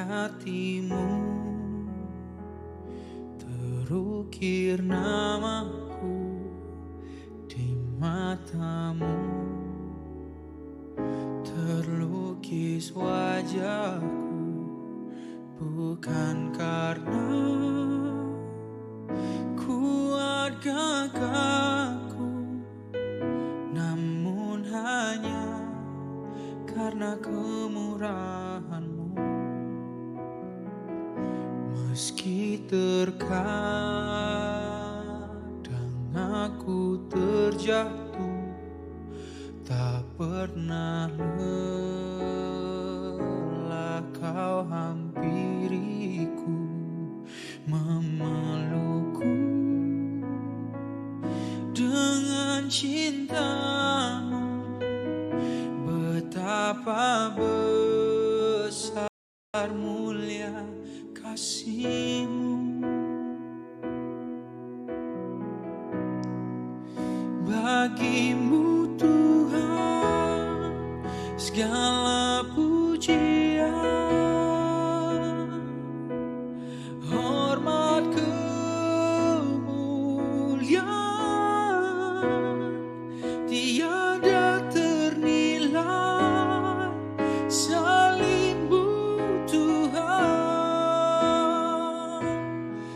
hatimu, terukir namaku di matamu, terlukis wajahku bukan karena kuat gagahku, namun hanya karena kemurahan-Mu. Meski terkadang aku terjatuh, tak pernah lelah Kau hampiriku, memelukku dengan cinta-Mu. Betapa besar mulia kasih-Mu. Bagi-Mu Tuhan segala pujian, hormat kemuliaan tiada ternilai salib-Mu Tuhan.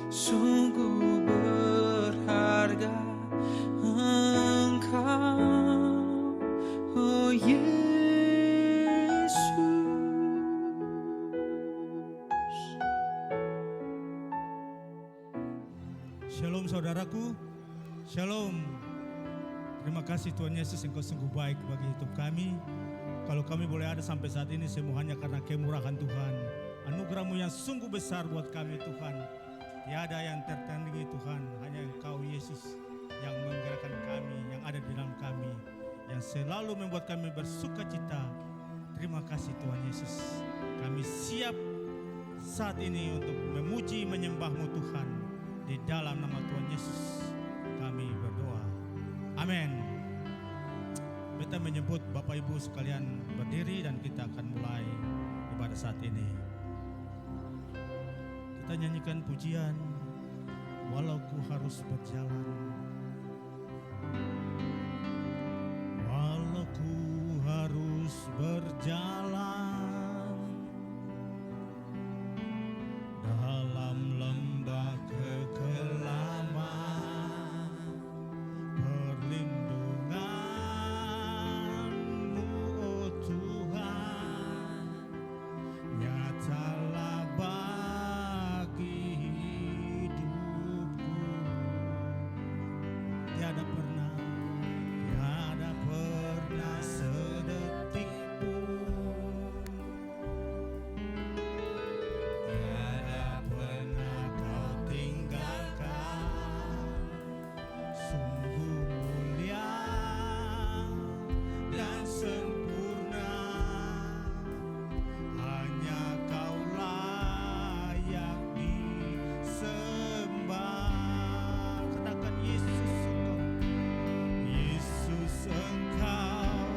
Sungguh berharga Engkau, oh Yesus. Shalom saudaraku, shalom. Terima kasih Tuhan Yesus, Engkau sungguh baik bagi hidup kami. Kalau kami boleh ada sampai saat ini semua hanya karena kemurahan Tuhan. Anugerah-Mu yang sungguh besar buat kami Tuhan. Tiada yang tertandingi Tuhan, hanya Engkau Yesus yang menggerakkan kami, yang ada di dalam kami, yang selalu membuat kami bersuka cita. Terima kasih Tuhan Yesus. Kami siap saat ini untuk memuji menyembah-Mu Tuhan. Di dalam nama Tuhan Yesus kami berdoa. Amin. Kita menyebut Bapak Ibu sekalian berdiri dan kita akan mulai ibadah saat ini. Kita nyanyikan pujian Walau Ku Harus Berjalan. Walau ku harus berjalan dalam lembah kekelaman, perlindungan-Mu oh Tuhan nyatalah bagi hidupku. Tiada pernah sedetik pun, tiada pernah Kau tinggalkan. Sungguh mulia dan sempurna, hanya Kau layak disembah. Katakan Yesus Engkau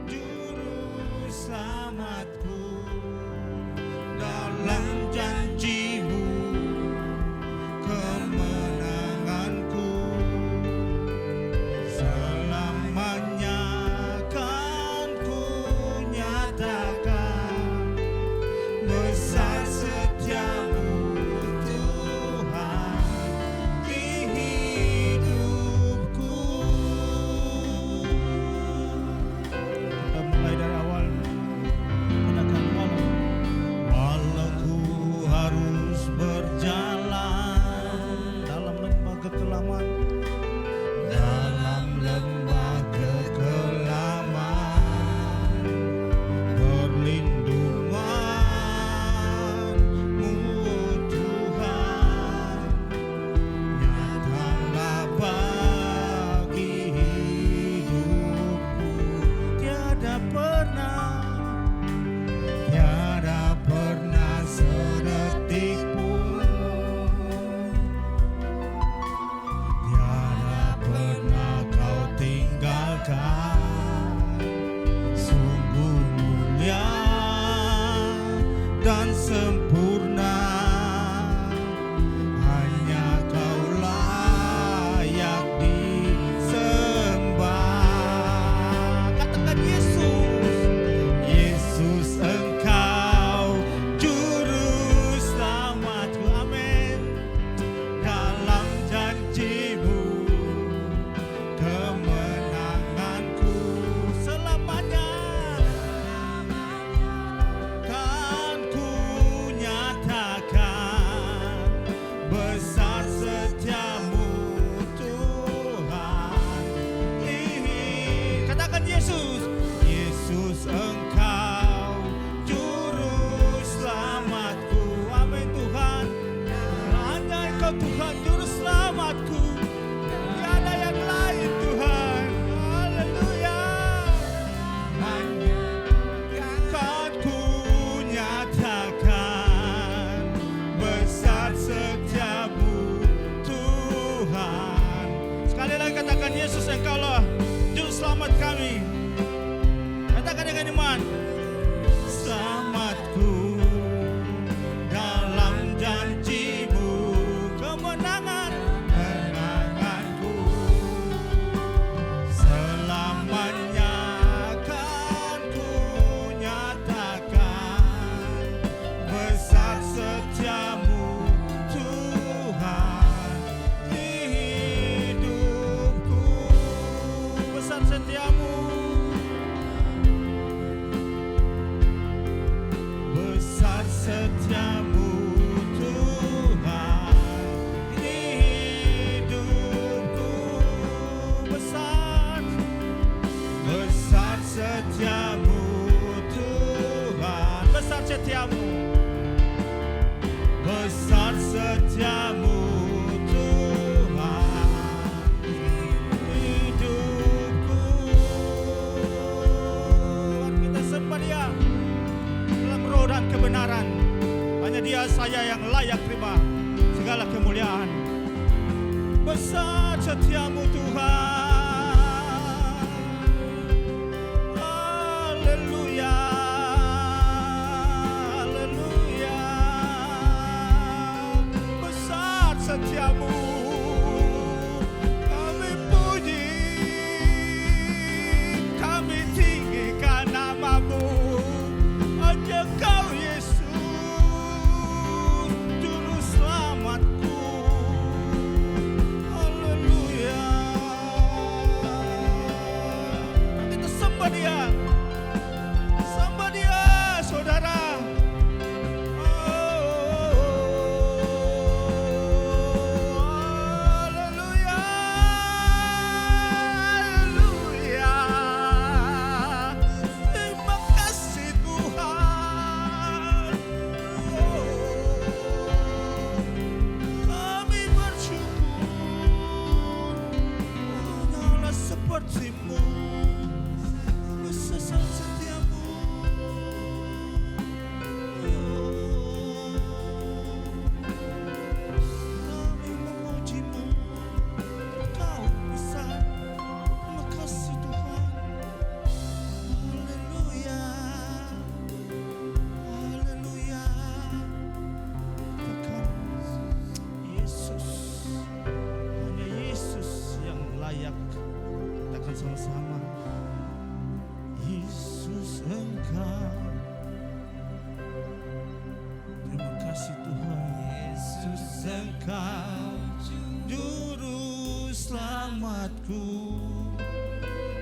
juru selamatku. Dalam janji-Mu kemenanganku, selamanya kan ku nyatakan besar setiamu Tuhan di hidupku. Kita mulai dari awal. Katakan walau ku harus berjalan dalam lembah kekelaman, dalam lembah kekelaman, setiamu, besar setiamu Tuhan hidupku. Kita sembah Dia dalam roh dan kebenaran. Hanya Dia saja yang layak terima segala kemuliaan. Besar setiamu Tuhan. Setiamu kami puji, kami tinggikan namamu. Hanya Kau Yesus Juru Selamatku. Haleluya. Kita sembah Dia, sembah Dia saudara. Sama-sama, Yesus Engkau. Terima kasih Tuhan. Yesus Engkau Juru Selamatku.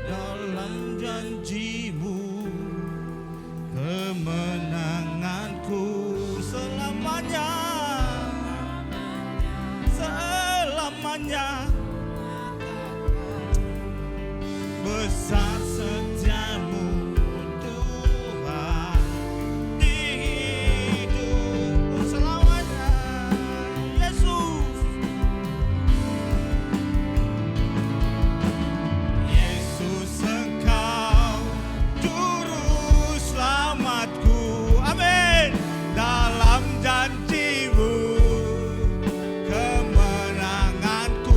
Dalam janji-Mu kemenanganku selamanya, selamanya. Besar setiamu Tuhan di hidupku selamanya. Yesus, Yesus Engkau Juru Selamatku. Amin. Dalam janji-Mu kemenanganku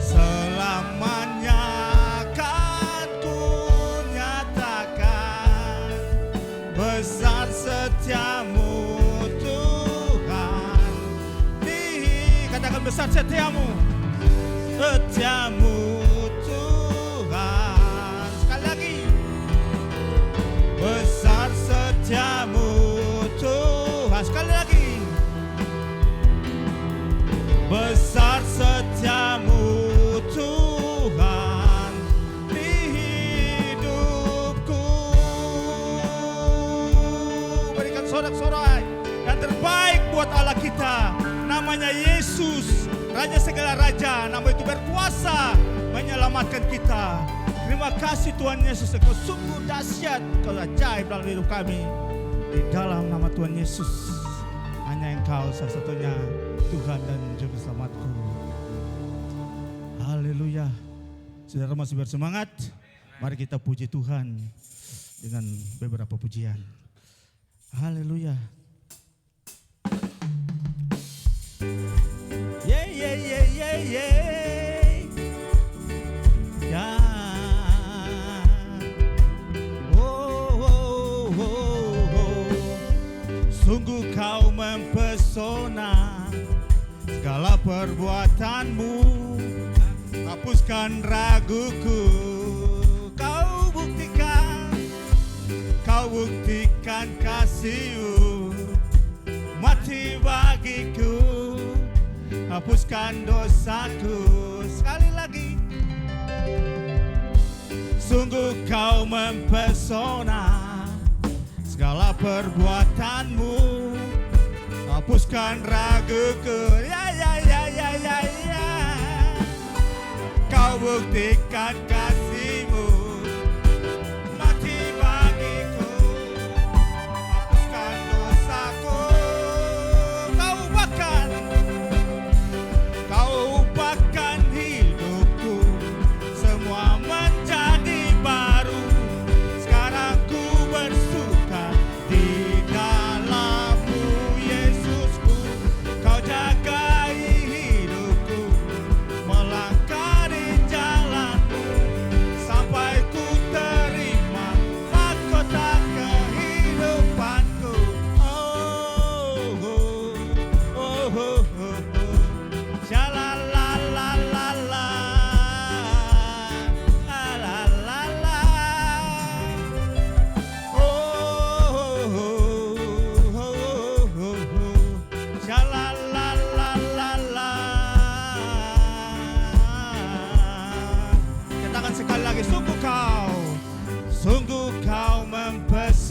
selamanya. Besar setiamu Tuhan. Katakan besar setiamu, setiamu Tuhan. Sekali lagi, besar setiamu Tuhan. Sekali lagi, besar setiamu Tuhan di hidupku. Berikan sorak-sorai yang terbaik buat Allah kita. Namanya Yesus, Raja segala raja. Nama itu berkuasa menyelamatkan kita. Terima kasih Tuhan Yesus. Engkau sungguh dahsyat, Engkau ajaib dalam hidup kami. Di dalam nama Tuhan Yesus, hanya Engkau satu-satunya Tuhan dan Juru Selamatku. Haleluya. Saudara masih bersemangat? Mari kita puji Tuhan dengan beberapa pujian. Haleluya. Yeah, yeah, yeah, yeah, yeah. Ya. Oh, oh, oh, oh. Sungguh kau mempesona, segala perbuatanmu hapuskan raguku. Kau buktikan kasih-Mu, mati bagiku, hapuskan dosaku. Sekali lagi, sungguh kau mempesona, segala perbuatanmu hapuskan raguku. Ya, ya, ya, ya, ya, ya. Kau buktikan kasih-Mu, mati bagiku,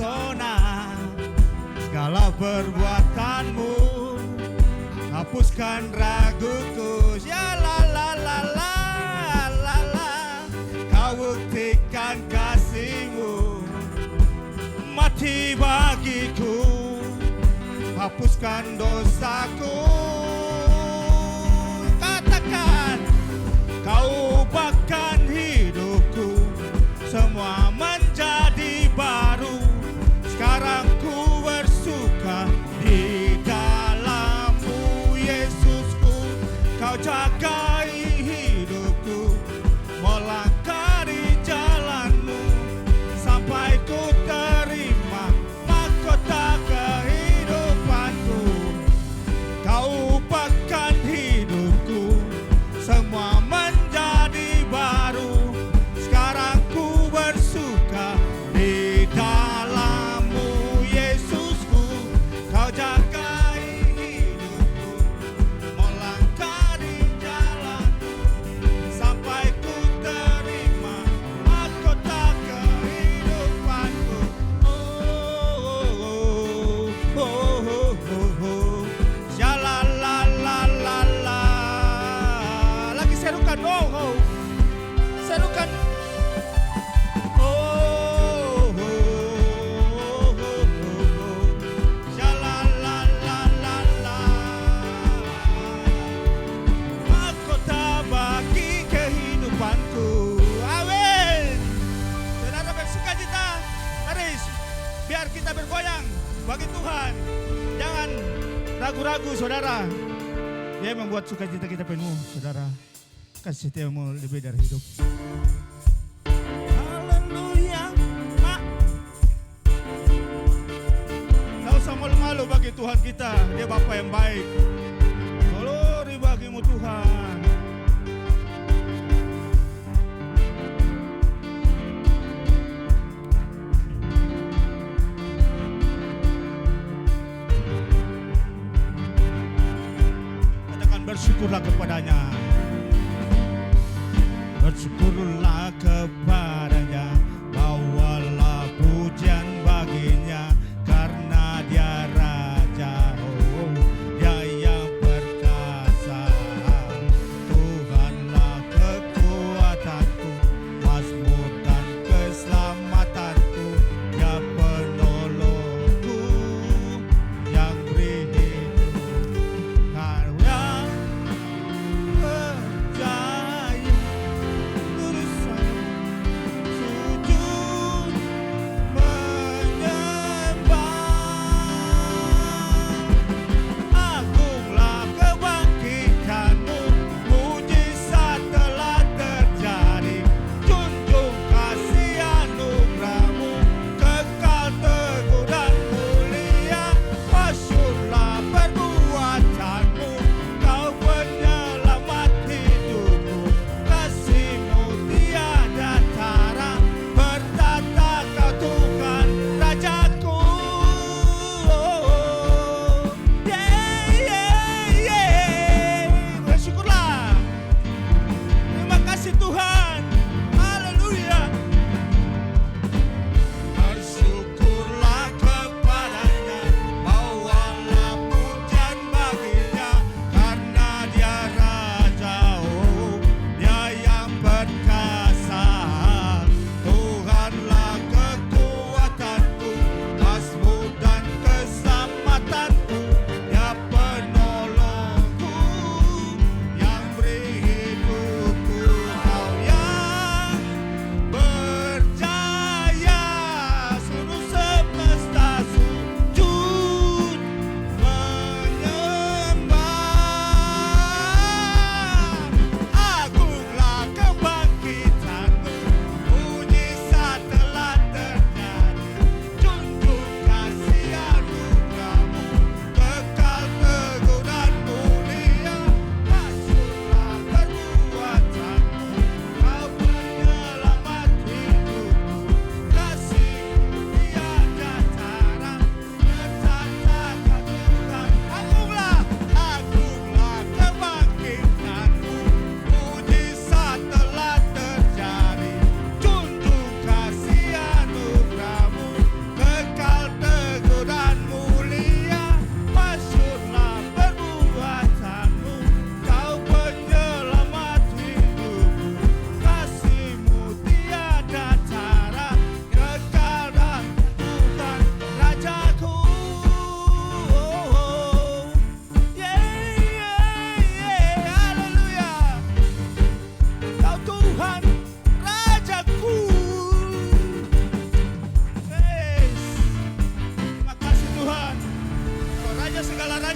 terpesona segala perbuatanmu, hapuskan raguku. Ya la la la la la la, kau buktikan kasihmu, mati bagiku, hapuskan dosaku. Katakan, kau ubahkan hidupku, semua menjadi baru. Sekarang ku bersuka di dalam-Mu, Yesusku. Kau jagai hidupku, melangkah di jalan-Mu, sampai ku terima mahkota kehidupanku. Kau ubahkan hidupku, semua menjadi baru. Sekarang ku bersuka di dalam-Mu, Yesusku. Kau jagai hidupku, melangkah di jalan-Mu, sampai ku terima mahkota kehidupanku. Shalalalalala. Lagi serukan, serukan. Shalalalalala. Mahkota bagi kehidupanku. Amin. Saudara bersuka cita, mari biar kita bergoyang bagi Tuhan. Jangan ragu-ragu, saudara. Dia membuat sukacita kita penuh, saudara. Kasih setiamu lebih dari hidup. Haleluya. Tak usah malu-malu bagi Tuhan kita. Dia Bapa yang baik. Glory bagimu Tuhan. Katakan bersyukurlah kepadanya. Bersyukurlah kepadanya, bawalah pujian baginya, karena dia Raja, dia yang perkasa. Tuhanlah kekuatanku, mazmur dan keselamatanku, dia penolongku yang beri hidup. Karena percaya urusan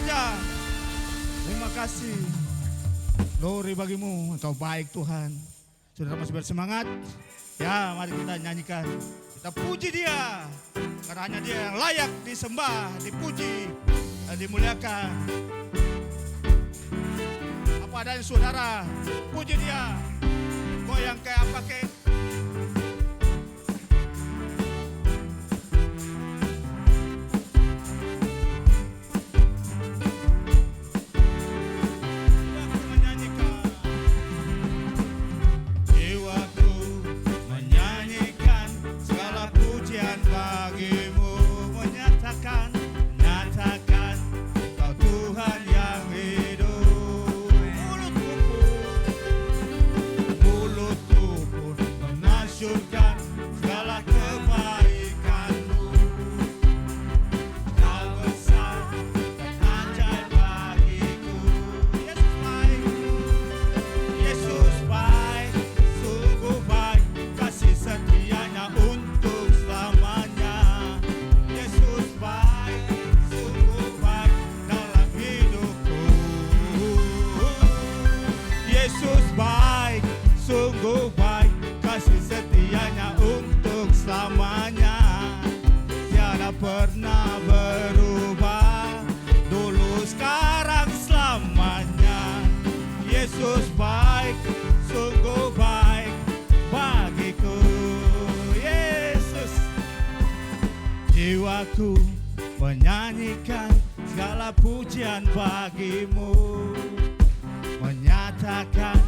bekerja. Terima kasih. Glory bagimu, Engkau baik Tuhan. Saudara masih bersemangat? Ya, mari kita nyanyikan. Kita puji Dia. Karena hanya Dia yang layak disembah, dipuji, dan dimuliakan. Apa adanya saudara, puji Dia. Goyang kayak apa kayak. Jiwaku menyanyikan segala pujian bagimu, menyatakan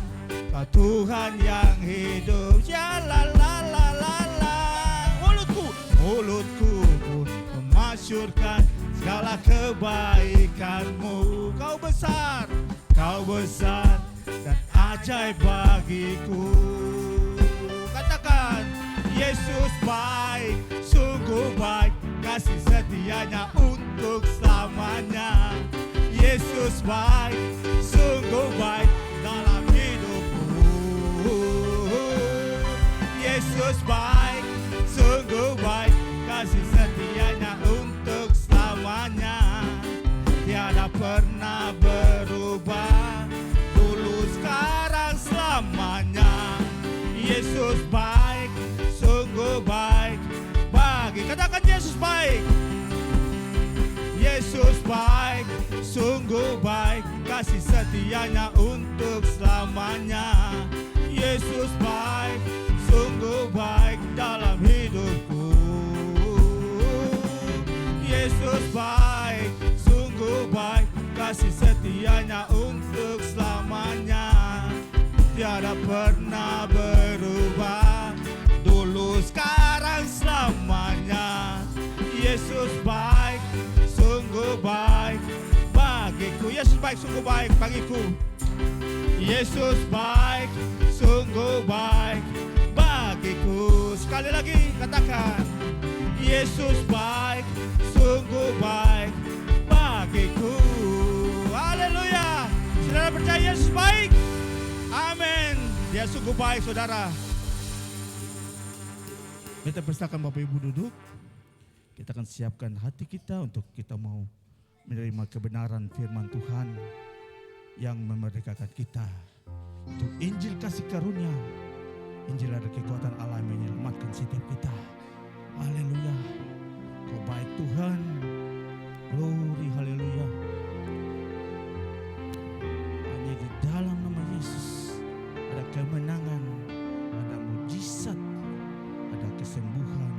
Kau Tuhan yang hidup. Ya la la la la la. Mulutku pun memasyurkan segala kebaikanmu. Kau besar dan ajaib bagiku. Katakan, Yesus baik, sungguh baik, kasih setianya untuk selamanya. Yesus baik, sungguh baik dalam hidupku. Yesus baik, sungguh baik, kasih setianya untuk selamanya. Tiada pernah berubah, dulu sekarang selamanya. Yesus baik, sungguh baik bagi. Katakan Yesus baik. Yesus baik, sungguh baik, kasih setianya untuk selamanya. Yesus baik, sungguh baik dalam hidupku. Yesus baik, sungguh baik, kasih setianya untuk selamanya. Tiada pernah berubah, dulu sekarang selamanya. Yesus baik, sungguh baik bagiku. Yesus baik, sungguh baik bagiku. Yesus baik, sungguh baik bagiku. Sekali lagi katakan, Yesus baik, sungguh baik bagiku. Haleluya. Saudara percaya Yesus baik? Amin. Dia sungguh baik, saudara. Kita persilakan Bapak Ibu duduk. Kita akan siapkan hati kita untuk kita mau menerima kebenaran firman Tuhan yang memerdekakan kita. Untuk Injil kasih karunia. Injil ada kekuatan Allah yang menyelamatkan setiap kita. Haleluya. Kau baik Tuhan. Glory, haleluya. Hanya di dalam nama Yesus ada kemenangan, ada mujizat, ada kesembuhan.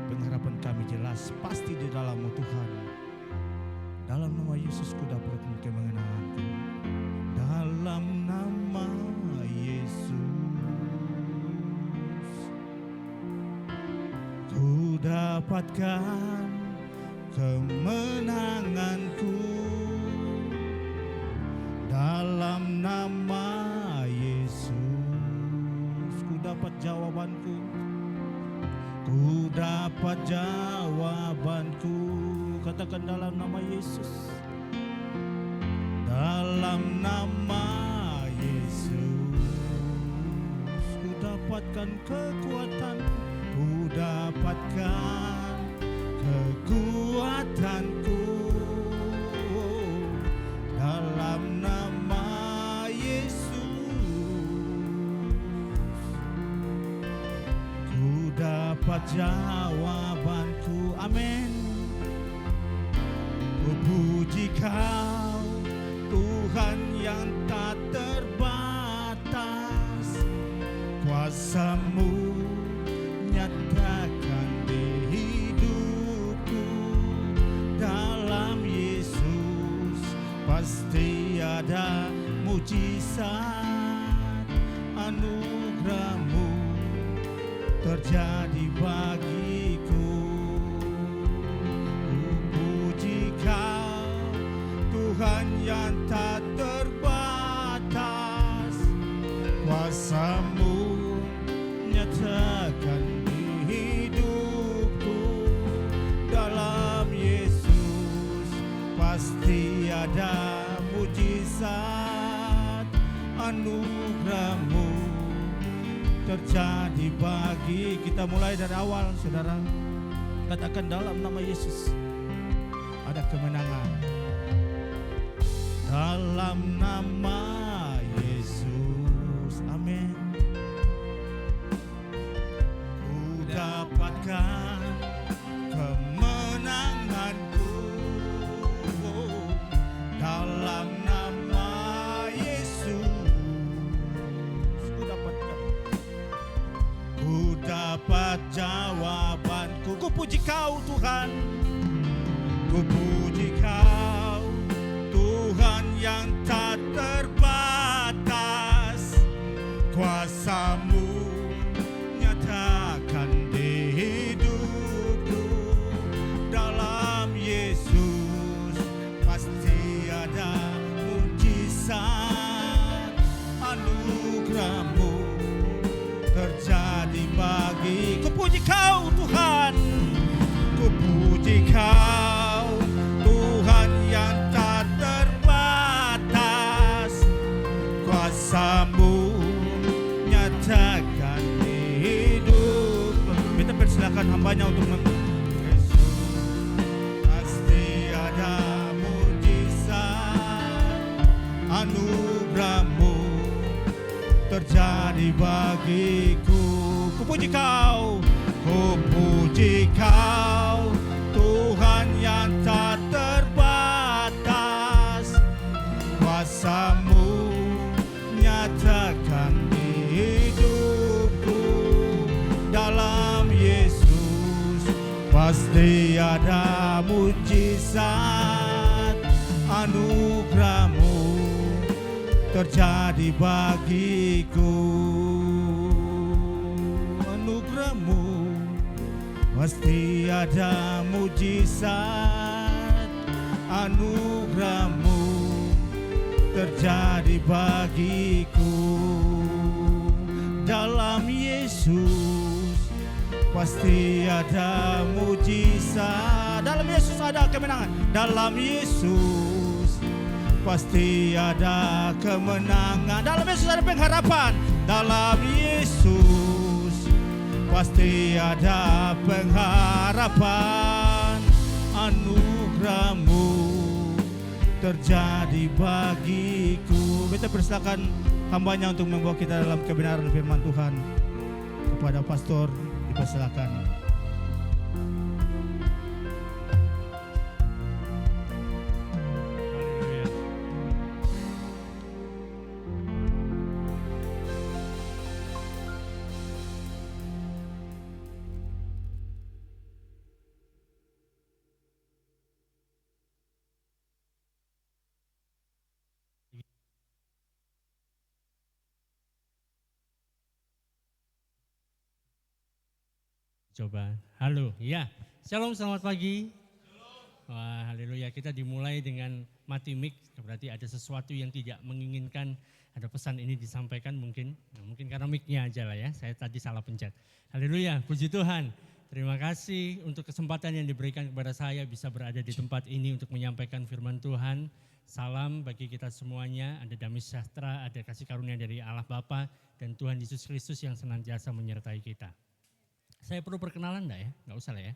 Pengharapan kami jelas pasti di dalam-Mu Tuhan. Dalam nama Yesus ku dapatkan kemenanganku. Dalam nama Yesus ku dapatkan kemenanganku. Dalam nama Yesus ku dapat jawabanku. Ku dapat jawabanku. Katakan dalam nama Yesus. Dalam nama Yesus ku dapatkan kekuatan. Ku dapatkan kekuatanku. jawabanku. Amin. Ku puji Kau, Tuhan yang tak terbatas. Kuasa-Mu nyatakan di hidupku. Dalam Yesus pasti ada mujizat. Anugerah-Mu terjadi bagiku. Ku puji Kau, Tuhan yang tak terbatas. Kuasa-Mu nyatakan di hidupku. Dalam Yesus pasti ada mujizat. Anugerah-Mu terjadi bagi kita. Mulai dari awal, saudara. Katakan, dalam nama Yesus ada kemenangan. Dalam nama Yesus, amin. Ku dapatkan kemenanganku. Dalam nama Yesus ku dapatkan. Ku dapat jawabanku. Ku puji Kau Tuhan. Ku puji Kau, Tuhan yang tak terbatas. Kuasa-Mu nyatakan di hidupku. Dalam Yesus pasti ada mujizat. Anugerah-Mu terjadi bagi. Ku puji Kau Tuhan. Ku puji Kau, Tuhan yang tak terbatas. Kuasa-Mu nyatakan di hidup. Kita persilakan hambanya untuk Yesus pasti ada mujizat. Anugerah-Mu terjadi bagiku. Ku puji Kau, ku puji Kau, Tuhan yang tak terbatas. Kuasa-Mu nyatakan di hidupku. Dalam Yesus pasti ada mujizat. Anugerah-Mu terjadi bagiku. Anugerah-Mu pasti ada mujizat. Anugerah-Mu terjadi bagiku. Dalam Yesus pasti ada mujizat. Dalam Yesus ada kemenangan. Dalam Yesus pasti ada kemenangan. Dalam Yesus ada pengharapan. Dalam Yesus pasti ada pengharapan. Anugerah-Mu terjadi bagiku. Kita persilakan hambanya untuk membawa kita dalam kebenaran firman Tuhan. Kepada pastor dipersilakan. Coba, halo, ya, shalom, selamat pagi. Wah, haleluya, kita dimulai dengan mati mic, berarti ada sesuatu yang tidak menginginkan ada pesan ini disampaikan mungkin. Nah, mungkin karena mic-nya aja lah ya, saya tadi salah pencet. Haleluya, puji Tuhan. Terima kasih untuk kesempatan yang diberikan kepada saya bisa berada di tempat ini untuk menyampaikan firman Tuhan. Salam bagi kita semuanya, ada damai sejahtera, ada kasih karunia dari Allah Bapa dan Tuhan Yesus Kristus yang senantiasa menyertai kita. Saya perlu perkenalan enggak ya? Enggak usah lah ya.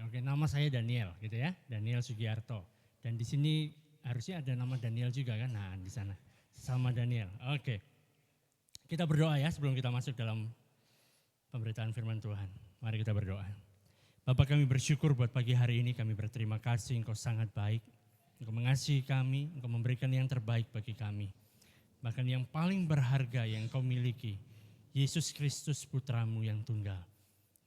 Oke, nama saya Daniel gitu ya, Daniel Sugiarto. Dan di sini harusnya ada nama Daniel juga kan? Nah, di sana. Sama Daniel. Oke. Kita berdoa ya sebelum kita masuk dalam pemberitaan firman Tuhan. Mari kita berdoa. Bapak, kami bersyukur buat pagi hari ini, kami berterima kasih Engkau sangat baik. Engkau mengasihi kami, Engkau memberikan yang terbaik bagi kami. Bahkan yang paling berharga yang Engkau miliki, Yesus Kristus Putramu yang tunggal.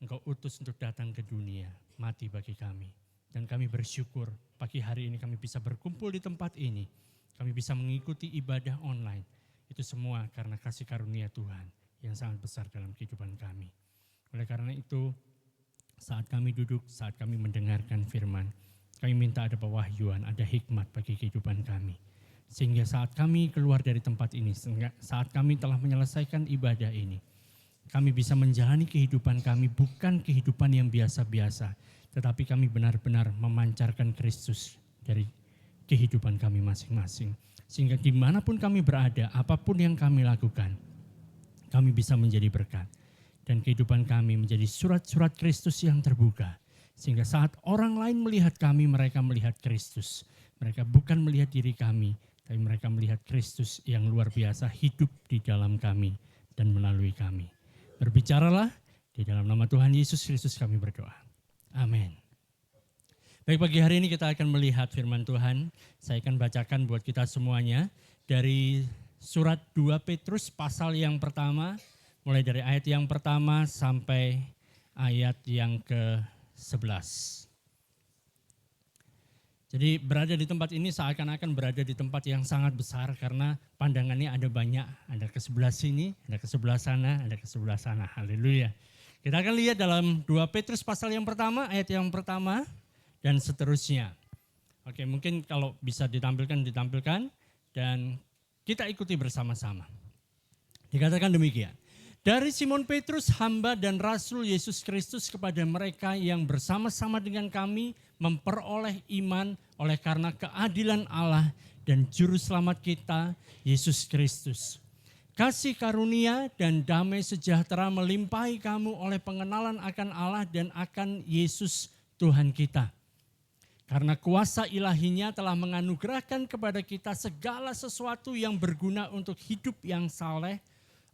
Engkau utus untuk datang ke dunia, mati bagi kami. Dan kami bersyukur pagi hari ini kami bisa berkumpul di tempat ini. Kami bisa mengikuti ibadah online. Itu semua karena kasih karunia Tuhan yang sangat besar dalam kehidupan kami. Oleh karena itu, saat kami duduk, saat kami mendengarkan firman, kami minta ada pewahyuan, ada hikmat bagi kehidupan kami. Sehingga saat kami keluar dari tempat ini, saat kami telah menyelesaikan ibadah ini, kami bisa menjalani kehidupan kami bukan kehidupan yang biasa-biasa, tetapi kami benar-benar memancarkan Kristus dari kehidupan kami masing-masing. Sehingga dimanapun kami berada, apapun yang kami lakukan, kami bisa menjadi berkat. Dan kehidupan kami menjadi surat-surat Kristus yang terbuka. Sehingga saat orang lain melihat kami, mereka melihat Kristus. Mereka bukan melihat diri kami, tapi mereka melihat Kristus yang luar biasa hidup di dalam kami dan melalui kami. Berbicaralah, di dalam nama Tuhan Yesus Kristus kami berdoa. Amin. Baik, pagi hari ini kita akan melihat firman Tuhan. Saya akan bacakan buat kita semuanya dari surat 2 Petrus pasal yang pertama, mulai dari ayat yang pertama sampai ayat yang ke-11. Jadi berada di tempat ini seakan-akan berada di tempat yang sangat besar karena pandangannya ada banyak. Ada ke sebelah sini, ada ke sebelah sana, ada ke sebelah sana. Haleluya. Kita akan lihat dalam 2 Petrus pasal yang pertama, ayat yang pertama dan seterusnya. Oke, mungkin kalau bisa ditampilkan dan kita ikuti bersama-sama. Dikatakan demikian. Dari Simon Petrus, hamba dan rasul Yesus Kristus kepada mereka yang bersama-sama dengan kami memperoleh iman oleh karena keadilan Allah dan juru selamat kita, Yesus Kristus. Kasih karunia dan damai sejahtera melimpahi kamu oleh pengenalan akan Allah dan akan Yesus Tuhan kita. Karena kuasa ilahinya telah menganugerahkan kepada kita segala sesuatu yang berguna untuk hidup yang saleh,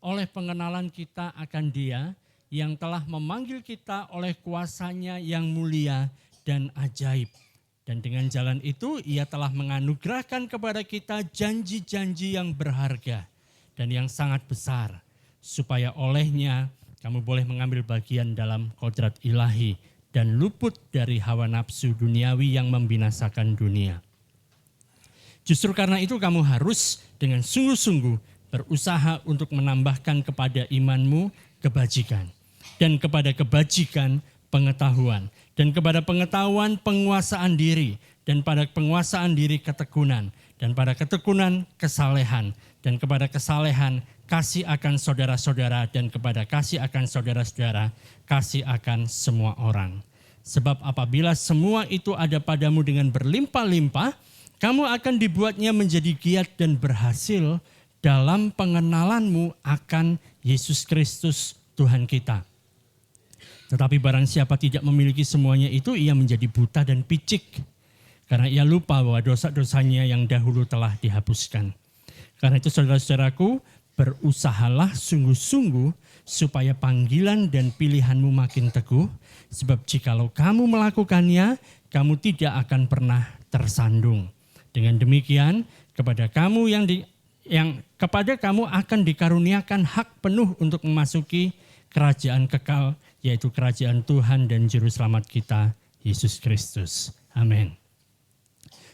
oleh pengenalan kita akan Dia yang telah memanggil kita oleh kuasanya yang mulia dan ajaib. Dan dengan jalan itu Ia telah menganugerahkan kepada kita janji-janji yang berharga dan yang sangat besar, supaya olehnya kamu boleh mengambil bagian dalam kodrat ilahi dan luput dari hawa nafsu duniawi yang membinasakan dunia. Justru karena itu kamu harus dengan sungguh-sungguh berusaha untuk menambahkan kepada imanmu kebajikan, dan kepada kebajikan pengetahuan, dan kepada pengetahuan penguasaan diri, dan pada penguasaan diri ketekunan, dan pada ketekunan kesalehan, dan kepada kesalehan kasih akan saudara-saudara, dan kepada kasih akan saudara-saudara kasih akan semua orang. Sebab apabila semua itu ada padamu dengan berlimpah-limpah, kamu akan dibuatnya menjadi giat dan berhasil dalam pengenalanmu akan Yesus Kristus Tuhan kita. Tetapi barang siapa tidak memiliki semuanya itu, ia menjadi buta dan picik. Karena ia lupa bahwa dosa-dosanya yang dahulu telah dihapuskan. Karena itu saudara-saudaraku, berusahalah sungguh-sungguh supaya panggilan dan pilihanmu makin teguh. Sebab jikalau kamu melakukannya, kamu tidak akan pernah tersandung. Dengan demikian, kepada kamu kepada kamu akan dikaruniakan hak penuh untuk memasuki kerajaan kekal, yaitu kerajaan Tuhan dan Juru Selamat kita, Yesus Kristus. Amin.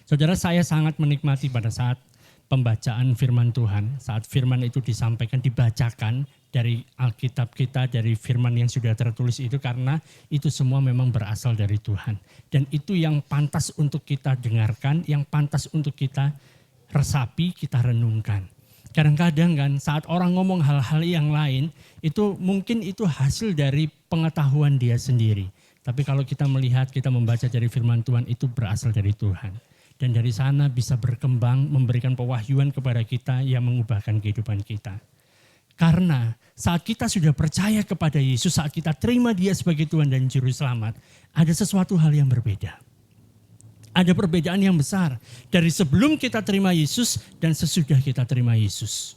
Saudara, saya sangat menikmati pada saat pembacaan firman Tuhan, saat firman itu disampaikan, dibacakan dari Alkitab kita, dari firman yang sudah tertulis itu, karena itu semua memang berasal dari Tuhan. Dan itu yang pantas untuk kita dengarkan, yang pantas untuk kita resapi, kita renungkan. Kadang-kadang kan saat orang ngomong hal-hal yang lain, itu mungkin itu hasil dari pengetahuan dia sendiri. Tapi kalau kita melihat, kita membaca dari firman Tuhan, itu berasal dari Tuhan. Dan dari sana bisa berkembang, memberikan pewahyuan kepada kita yang mengubahkan kehidupan kita. Karena saat kita sudah percaya kepada Yesus, saat kita terima Dia sebagai Tuhan dan Juru Selamat, ada sesuatu hal yang berbeda. Ada perbedaan yang besar dari sebelum kita terima Yesus dan sesudah kita terima Yesus.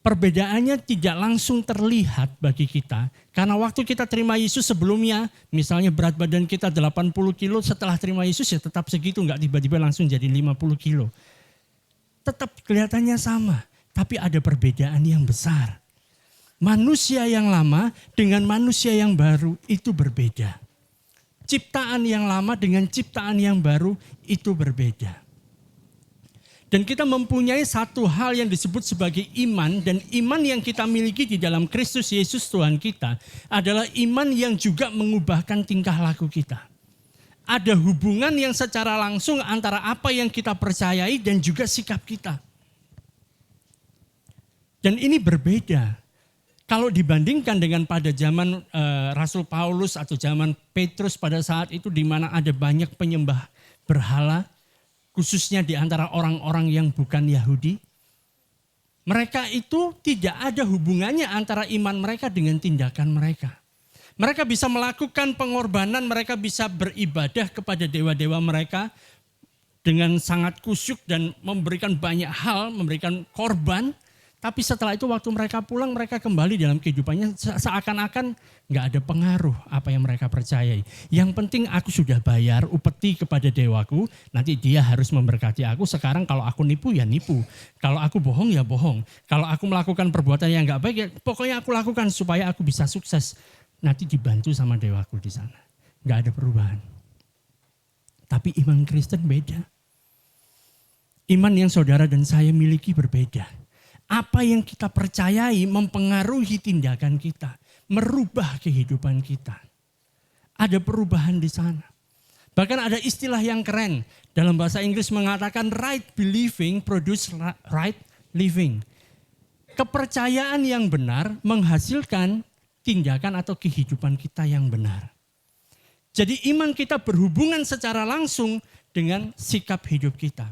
Perbedaannya tidak langsung terlihat bagi kita. Karena waktu kita terima Yesus sebelumnya, misalnya berat badan kita 80 kilo, setelah terima Yesus ya tetap segitu, nggak tiba-tiba langsung jadi 50 kilo. Tetap kelihatannya sama, tapi ada perbedaan yang besar. Manusia yang lama dengan manusia yang baru itu berbeda. Ciptaan yang lama dengan ciptaan yang baru itu berbeda. Dan kita mempunyai satu hal yang disebut sebagai iman, dan iman yang kita miliki di dalam Kristus Yesus Tuhan kita adalah iman yang juga mengubahkan tingkah laku kita. Ada hubungan yang secara langsung antara apa yang kita percayai dan juga sikap kita. Dan ini berbeda. Kalau dibandingkan dengan pada zaman Rasul Paulus atau zaman Petrus pada saat itu di mana ada banyak penyembah berhala, khususnya di antara orang-orang yang bukan Yahudi, mereka itu tidak ada hubungannya antara iman mereka dengan tindakan mereka. Mereka bisa melakukan pengorbanan, mereka bisa beribadah kepada dewa-dewa mereka dengan sangat kusyuk dan memberikan banyak hal, memberikan korban. Tapi setelah itu waktu mereka pulang, mereka kembali dalam kehidupannya seakan-akan nggak ada pengaruh apa yang mereka percayai. Yang penting aku sudah bayar upeti kepada dewaku, nanti dia harus memberkati aku. Sekarang kalau aku nipu ya nipu, kalau aku bohong ya bohong. Kalau aku melakukan perbuatan yang nggak baik ya pokoknya aku lakukan supaya aku bisa sukses. Nanti dibantu sama dewaku di sana. Nggak ada perubahan. Tapi iman Kristen beda. Iman yang saudara dan saya miliki berbeda. Apa yang kita percayai mempengaruhi tindakan kita, merubah kehidupan kita. Ada perubahan di sana. Bahkan ada istilah yang keren dalam bahasa Inggris mengatakan right believing produce right living. Kepercayaan yang benar menghasilkan tindakan atau kehidupan kita yang benar. Jadi iman kita berhubungan secara langsung dengan sikap hidup kita.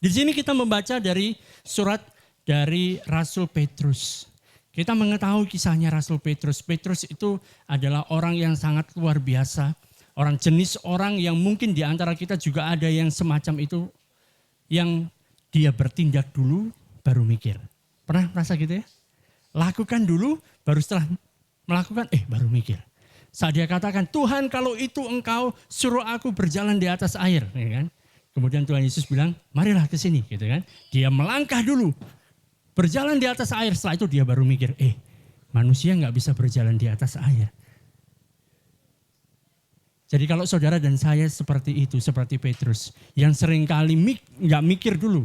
Di sini kita membaca dari surat dari Rasul Petrus. Kita mengetahui kisahnya Rasul Petrus. Petrus itu adalah orang yang sangat luar biasa. Orang jenis orang yang mungkin di antara kita juga ada yang semacam itu. Yang dia bertindak dulu baru mikir. Pernah merasa gitu ya? Lakukan dulu baru setelah melakukan baru mikir. Saat dia katakan Tuhan kalau itu engkau suruh aku berjalan di atas air. Ya kan? Kemudian Tuhan Yesus bilang marilah ke sini. Gitu kan? Dia melangkah dulu. Berjalan di atas air, setelah itu dia baru mikir, manusia nggak bisa berjalan di atas air. Jadi kalau saudara dan saya seperti itu, seperti Petrus, yang seringkali nggak mikir dulu,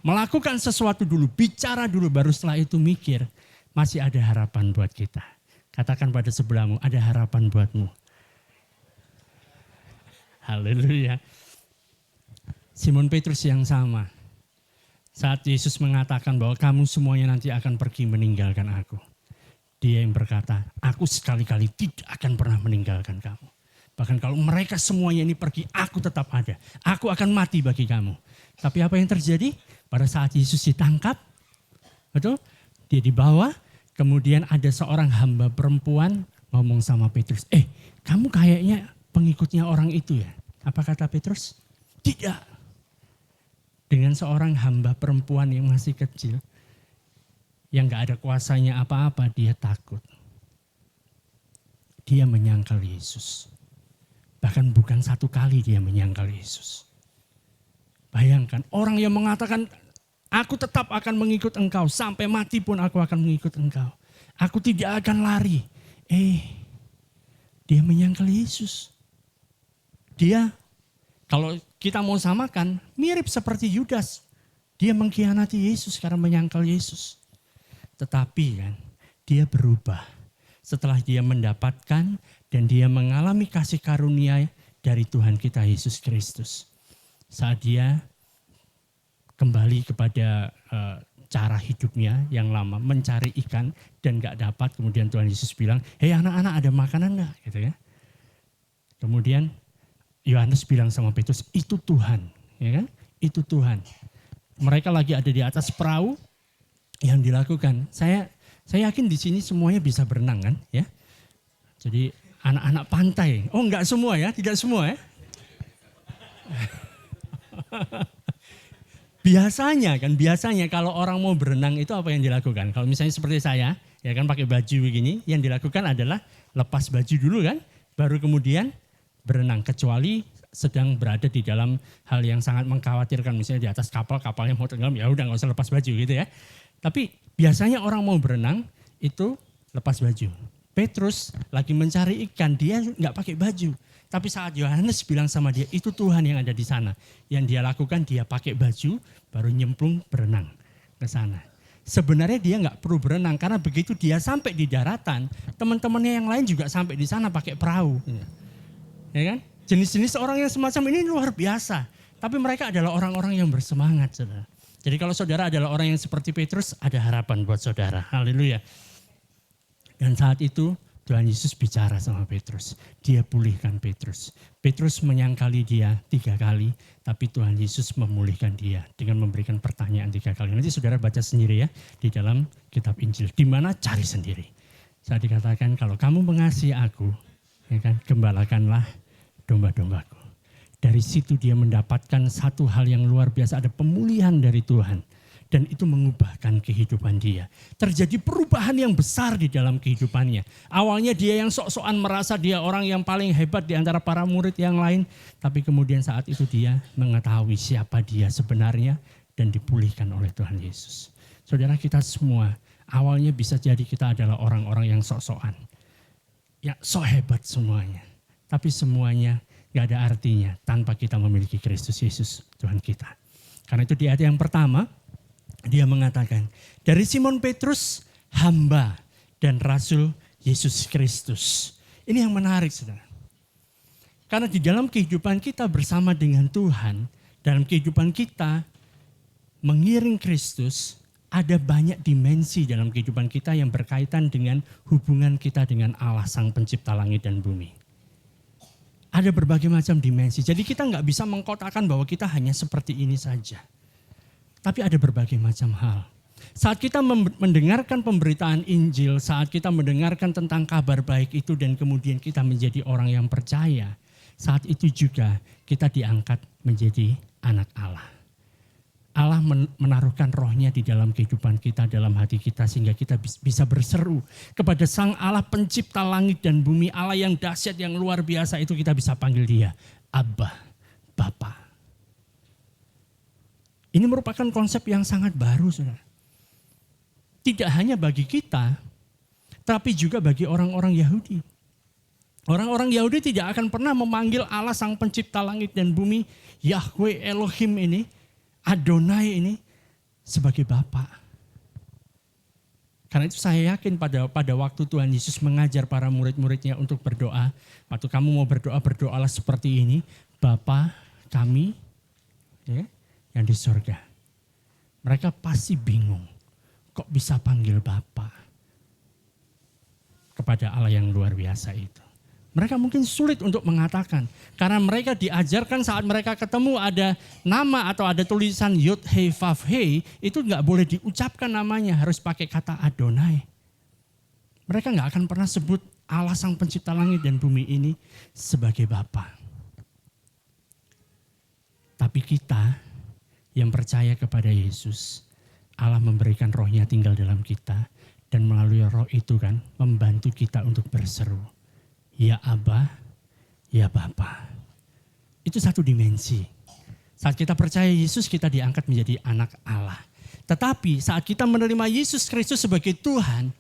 melakukan sesuatu dulu, bicara dulu, baru setelah itu mikir, masih ada harapan buat kita. Katakan pada sebelahmu, ada harapan buatmu. Haleluya. Simon Petrus yang sama. Saat Yesus mengatakan bahwa kamu semuanya nanti akan pergi meninggalkan aku. Dia yang berkata, aku sekali-kali tidak akan pernah meninggalkan kamu. Bahkan kalau mereka semuanya ini pergi, aku tetap ada. Aku akan mati bagi kamu. Tapi apa yang terjadi? Pada saat Yesus ditangkap, betul? Dia dibawa, kemudian ada seorang hamba perempuan ngomong sama Petrus, kamu kayaknya pengikutnya orang itu ya? Apa kata Petrus? Tidak. Dengan seorang hamba perempuan yang masih kecil, yang gak ada kuasanya apa-apa, dia takut. Dia menyangkal Yesus. Bahkan bukan satu kali dia menyangkal Yesus. Bayangkan orang yang mengatakan, aku tetap akan mengikut engkau, sampai mati pun aku akan mengikut engkau. Aku tidak akan lari. Dia menyangkal Yesus. Dia, kalau kita mau samakan, mirip seperti Yudas. Dia mengkhianati Yesus karena menyangkal Yesus. Tetapi kan, dia berubah. Setelah dia mendapatkan dan dia mengalami kasih karunia dari Tuhan kita Yesus Kristus. Saat dia kembali kepada cara hidupnya yang lama, mencari ikan dan gak dapat. Kemudian Tuhan Yesus bilang, anak-anak ada makanan gak? Gitu ya. Kemudian Yohanes bilang sama Petrus, itu Tuhan, ya kan? Itu Tuhan. Mereka lagi ada di atas perahu yang dilakukan. Saya yakin di sini semuanya bisa berenang kan, ya? Jadi anak-anak pantai. Oh, enggak semua ya, tidak semua ya. Biasanya kalau orang mau berenang itu apa yang dilakukan? Kalau misalnya seperti saya, ya kan pakai baju begini, yang dilakukan adalah lepas baju dulu kan, baru kemudian berenang. Kecuali sedang berada di dalam hal yang sangat mengkhawatirkan, misalnya di atas kapalnya mau tenggelam, ya udah nggak usah lepas baju gitu ya. Tapi biasanya orang mau berenang itu lepas baju. Petrus lagi mencari ikan, dia nggak pakai baju. Tapi saat Yohanes bilang sama dia, itu Tuhan yang ada di sana. Yang dia lakukan, dia pakai baju, baru nyemplung berenang ke sana. Sebenarnya dia nggak perlu berenang, karena begitu dia sampai di daratan, teman-temannya yang lain juga sampai di sana pakai perahu. Ya kan? Jenis-jenis orang yang semacam ini luar biasa. Tapi mereka adalah orang-orang yang bersemangat, saudara. Jadi kalau saudara adalah orang yang seperti Petrus, ada harapan buat saudara. Haleluya. Dan saat itu Tuhan Yesus bicara sama Petrus. Dia pulihkan Petrus. Petrus menyangkali dia 3 kali, tapi Tuhan Yesus memulihkan dia dengan memberikan pertanyaan 3 kali. Nanti saudara baca sendiri ya di dalam kitab Injil. Di mana cari sendiri. Saat dikatakan kalau kamu mengasihi aku, ya kan, gembalakanlah domba-dombaku. Dari situ dia mendapatkan satu hal yang luar biasa, ada pemulihan dari Tuhan. Dan itu mengubahkan kehidupan dia. Terjadi perubahan yang besar di dalam kehidupannya. Awalnya dia yang sok-sokan merasa dia orang yang paling hebat di antara para murid yang lain. Tapi kemudian saat itu dia mengetahui siapa dia sebenarnya dan dipulihkan oleh Tuhan Yesus. Saudara, kita semua awalnya bisa jadi kita adalah orang-orang yang sok-sokan. Ya sok hebat semuanya. Tapi semuanya gak ada artinya tanpa kita memiliki Kristus Yesus Tuhan kita. Karena itu di ayat yang pertama, dia mengatakan, dari Simon Petrus, hamba dan rasul Yesus Kristus. Ini yang menarik, saudara. Karena di dalam kehidupan kita bersama dengan Tuhan, dalam kehidupan kita mengiring Kristus, ada banyak dimensi dalam kehidupan kita yang berkaitan dengan hubungan kita dengan Allah, Sang Pencipta langit dan bumi. Ada berbagai macam dimensi, jadi kita nggak bisa mengkotakkan bahwa kita hanya seperti ini saja. Tapi ada berbagai macam hal. Saat kita mendengarkan pemberitaan Injil, saat kita mendengarkan tentang kabar baik itu dan kemudian kita menjadi orang yang percaya, saat itu juga kita diangkat menjadi anak Allah. Allah menaruhkan rohnya di dalam kehidupan kita, dalam hati kita sehingga kita bisa berseru kepada Sang Allah Pencipta langit dan bumi, Allah yang dahsyat, yang luar biasa itu kita bisa panggil dia, Abba, Bapa. Ini merupakan konsep yang sangat baru, saudara. Tidak hanya bagi kita, tapi juga bagi orang-orang Yahudi. Orang-orang Yahudi tidak akan pernah memanggil Allah Sang Pencipta langit dan bumi, Yahweh Elohim ini, Adonai ini, sebagai Bapa. Karena itu saya yakin pada waktu Tuhan Yesus mengajar para murid-muridnya untuk berdoa, waktu kamu mau berdoa, berdoalah seperti ini, Bapa kami, ya, yang di surga. Mereka pasti bingung, kok bisa panggil Bapa kepada Allah yang luar biasa itu. Mereka mungkin sulit untuk mengatakan, karena mereka diajarkan saat mereka ketemu ada nama atau ada tulisan Yod Hei Vav Hei, itu nggak boleh diucapkan namanya, harus pakai kata Adonai. Mereka nggak akan pernah sebut Allah Sang Pencipta langit dan bumi ini sebagai Bapa. Tapi kita yang percaya kepada Yesus, Allah memberikan rohnya tinggal dalam kita, dan melalui roh itu kan membantu kita untuk berseru, ya Abba, ya Bapa. Itu satu dimensi. Saat kita percaya Yesus, kita diangkat menjadi anak Allah. Tetapi saat kita menerima Yesus Kristus sebagai Tuhan,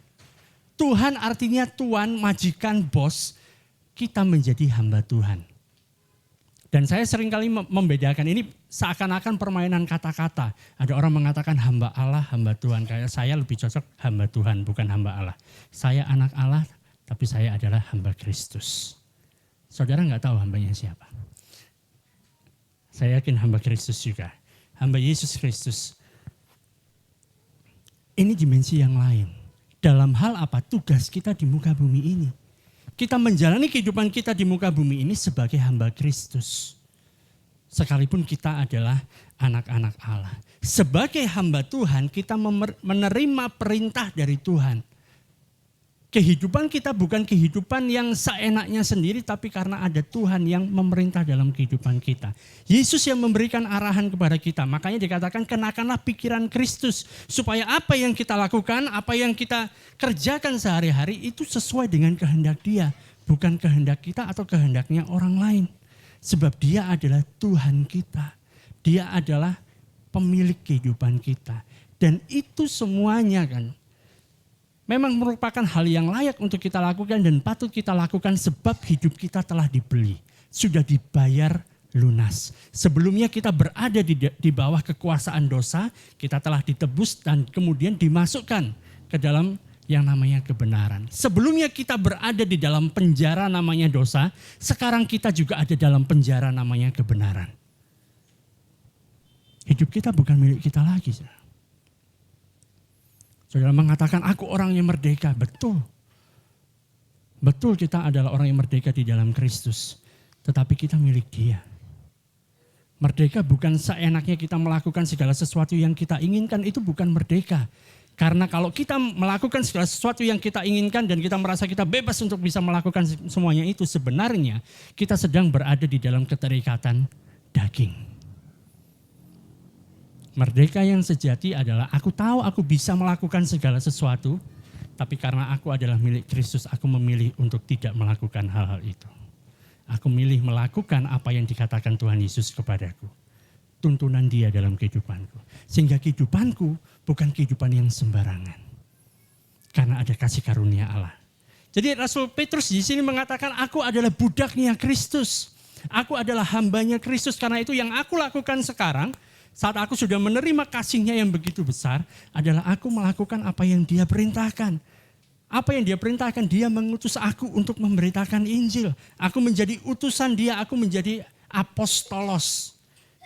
Tuhan artinya tuan, majikan, bos, kita menjadi hamba Tuhan. Dan saya seringkali membedakan ini seakan-akan permainan kata-kata. Ada orang mengatakan hamba Allah, hamba Tuhan. Kayak saya lebih cocok hamba Tuhan, bukan hamba Allah. Saya anak Allah, tapi saya adalah hamba Kristus. Saudara nggak tahu hambanya siapa? Saya yakin hamba Kristus juga. Hamba Yesus Kristus. Ini dimensi yang lain. Dalam hal apa? Tugas kita di muka bumi ini. Kita menjalani kehidupan kita di muka bumi ini sebagai hamba Kristus. Sekalipun kita adalah anak-anak Allah. Sebagai hamba Tuhan, kita menerima perintah dari Tuhan. kehidupan kita bukan kehidupan yang seenaknya sendiri, tapi karena ada Tuhan yang memerintah dalam kehidupan kita. Yesus yang memberikan arahan kepada kita. Makanya dikatakan kenakanlah pikiran Kristus. Supaya apa yang kita lakukan, apa yang kita kerjakan sehari-hari itu sesuai dengan kehendak Dia. Bukan kehendak kita atau kehendaknya orang lain. Sebab Dia adalah Tuhan kita. Dia adalah pemilik kehidupan kita. Dan itu semuanya kan memang merupakan hal yang layak untuk kita lakukan dan patut kita lakukan sebab hidup kita telah dibeli. Sudah dibayar lunas. Sebelumnya kita berada di bawah kekuasaan dosa, kita telah ditebus dan kemudian dimasukkan ke dalam yang namanya kebenaran. Sebelumnya kita berada di dalam penjara namanya dosa, sekarang kita juga ada dalam penjara namanya kebenaran. Hidup kita bukan milik kita lagi. Saudara mengatakan, aku orang yang merdeka. Betul. Betul kita adalah orang yang merdeka di dalam Kristus. Tetapi kita milik Dia. Merdeka bukan seenaknya kita melakukan segala sesuatu yang kita inginkan. Itu bukan merdeka. Karena kalau kita melakukan segala sesuatu yang kita inginkan dan kita merasa kita bebas untuk bisa melakukan semuanya itu, sebenarnya kita sedang berada di dalam keterikatan daging. Merdeka yang sejati adalah aku tahu aku bisa melakukan segala sesuatu, tapi karena aku adalah milik Kristus, aku memilih untuk tidak melakukan hal-hal itu. Aku milih melakukan apa yang dikatakan Tuhan Yesus kepadaku. Tuntunan Dia dalam kehidupanku. Sehingga kehidupanku bukan kehidupan yang sembarangan. Karena ada kasih karunia Allah. Jadi Rasul Petrus di sini mengatakan, aku adalah budaknya Kristus. Aku adalah hambanya Kristus. Karena itu yang aku lakukan sekarang, saat aku sudah menerima kasih-Nya yang begitu besar, adalah aku melakukan apa yang Dia perintahkan. Apa yang Dia perintahkan, Dia mengutus aku untuk memberitakan Injil. Aku menjadi utusan Dia, aku menjadi apostolos.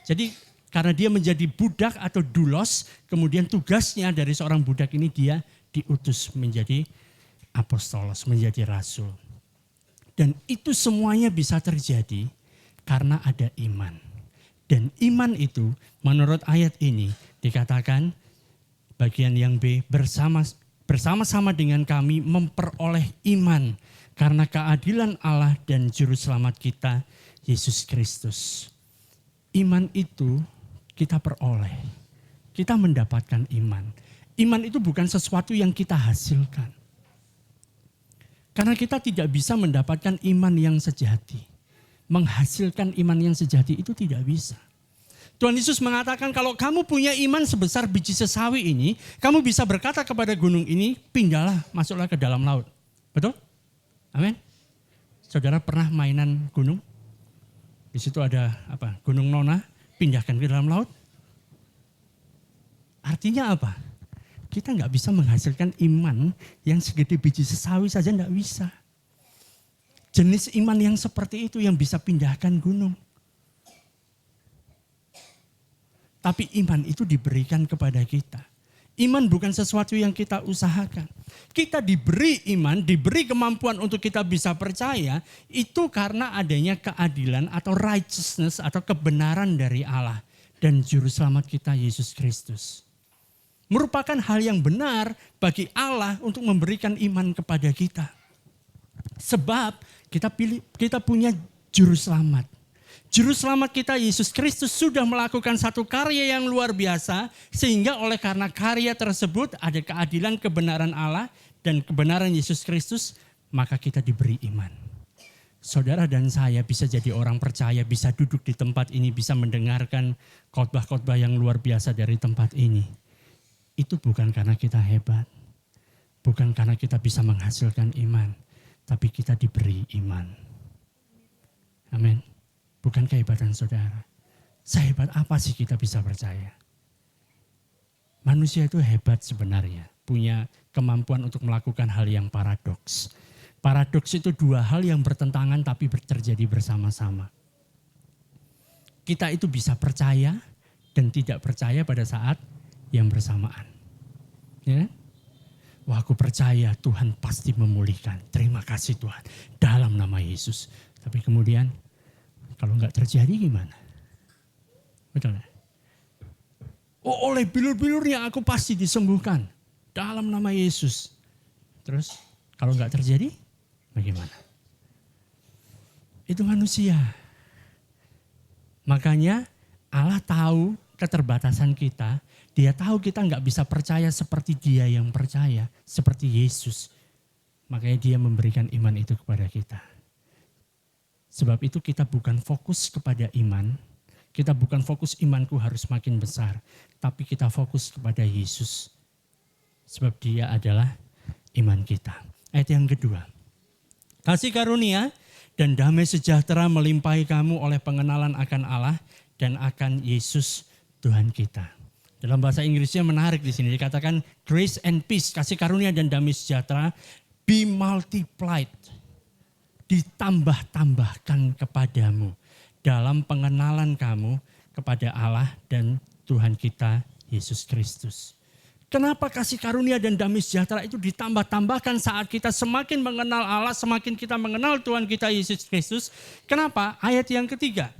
Jadi karena dia menjadi budak atau doulos, kemudian tugasnya dari seorang budak ini dia diutus menjadi apostolos, menjadi rasul. Dan itu semuanya bisa terjadi karena ada iman. Dan iman itu menurut ayat ini dikatakan bagian yang B, bersama-sama dengan kami memperoleh iman karena keadilan Allah dan juru selamat kita Yesus Kristus. Iman itu kita peroleh, kita mendapatkan iman. Iman itu bukan sesuatu yang kita hasilkan. Karena kita tidak bisa mendapatkan iman yang sejati. Menghasilkan iman yang sejati itu tidak bisa. Tuhan Yesus mengatakan kalau kamu punya iman sebesar biji sesawi ini, kamu bisa berkata kepada gunung ini, pindahlah, masuklah ke dalam laut. Betul? Amin. Saudara pernah mainan gunung? Di situ ada apa? Gunung Nona, pindahkan ke dalam laut. Artinya apa? Kita nggak bisa menghasilkan iman yang segede biji sesawi saja, nggak bisa. Jenis iman yang seperti itu yang bisa pindahkan gunung. Tapi iman itu diberikan kepada kita. Iman bukan sesuatu yang kita usahakan. Kita diberi iman, diberi kemampuan untuk kita bisa percaya, itu karena adanya keadilan atau righteousness atau kebenaran dari Allah dan juru selamat kita Yesus Kristus. Merupakan hal yang benar bagi Allah untuk memberikan iman kepada kita. Sebab kita punya juru selamat. Juru selamat kita Yesus Kristus sudah melakukan satu karya yang luar biasa, sehingga oleh karena karya tersebut ada keadilan kebenaran Allah dan kebenaran Yesus Kristus, maka kita diberi iman. Saudara dan saya bisa jadi orang percaya, bisa duduk di tempat ini, bisa mendengarkan khotbah-khotbah yang luar biasa dari tempat ini. Itu bukan karena kita hebat, bukan karena kita bisa menghasilkan iman, tapi kita diberi iman. Amin. Bukan kehebatan saudara. Sehebat apa sih kita bisa percaya? Manusia itu hebat sebenarnya. Punya kemampuan untuk melakukan hal yang paradoks. Paradoks itu dua hal yang bertentangan tapi terjadi bersama-sama. Kita itu bisa percaya dan tidak percaya pada saat yang bersamaan. Ya? Wah, aku percaya Tuhan pasti memulihkan. Terima kasih Tuhan. Dalam nama Yesus. Tapi kemudian kalau enggak terjadi gimana? Betul ya? Oh, oleh bilur-bilurnya aku pasti disembuhkan. Dalam nama Yesus. Terus Kalau nggak terjadi, bagaimana? Itu manusia. Makanya Allah tahu keterbatasan kita. Dia tahu kita nggak bisa percaya seperti Dia yang percaya, seperti Yesus. Makanya Dia memberikan iman itu kepada kita. Sebab itu kita bukan fokus kepada iman. Kita bukan fokus imanku harus makin besar. Tapi kita fokus kepada Yesus. Sebab Dia adalah iman kita. Ayat yang kedua. Kasih karunia dan damai sejahtera melimpahi kamu oleh pengenalan akan Allah dan akan Yesus Tuhan kita. Dalam bahasa Inggrisnya menarik di sini dikatakan grace and peace, kasih karunia dan damai sejahtera be multiplied. Ditambah-tambahkan kepadamu dalam pengenalan kamu kepada Allah dan Tuhan kita Yesus Kristus. Kenapa kasih karunia dan damai sejahtera itu ditambah-tambahkan saat kita semakin mengenal Allah, semakin kita mengenal Tuhan kita Yesus Kristus? Kenapa? Ayat yang ketiga.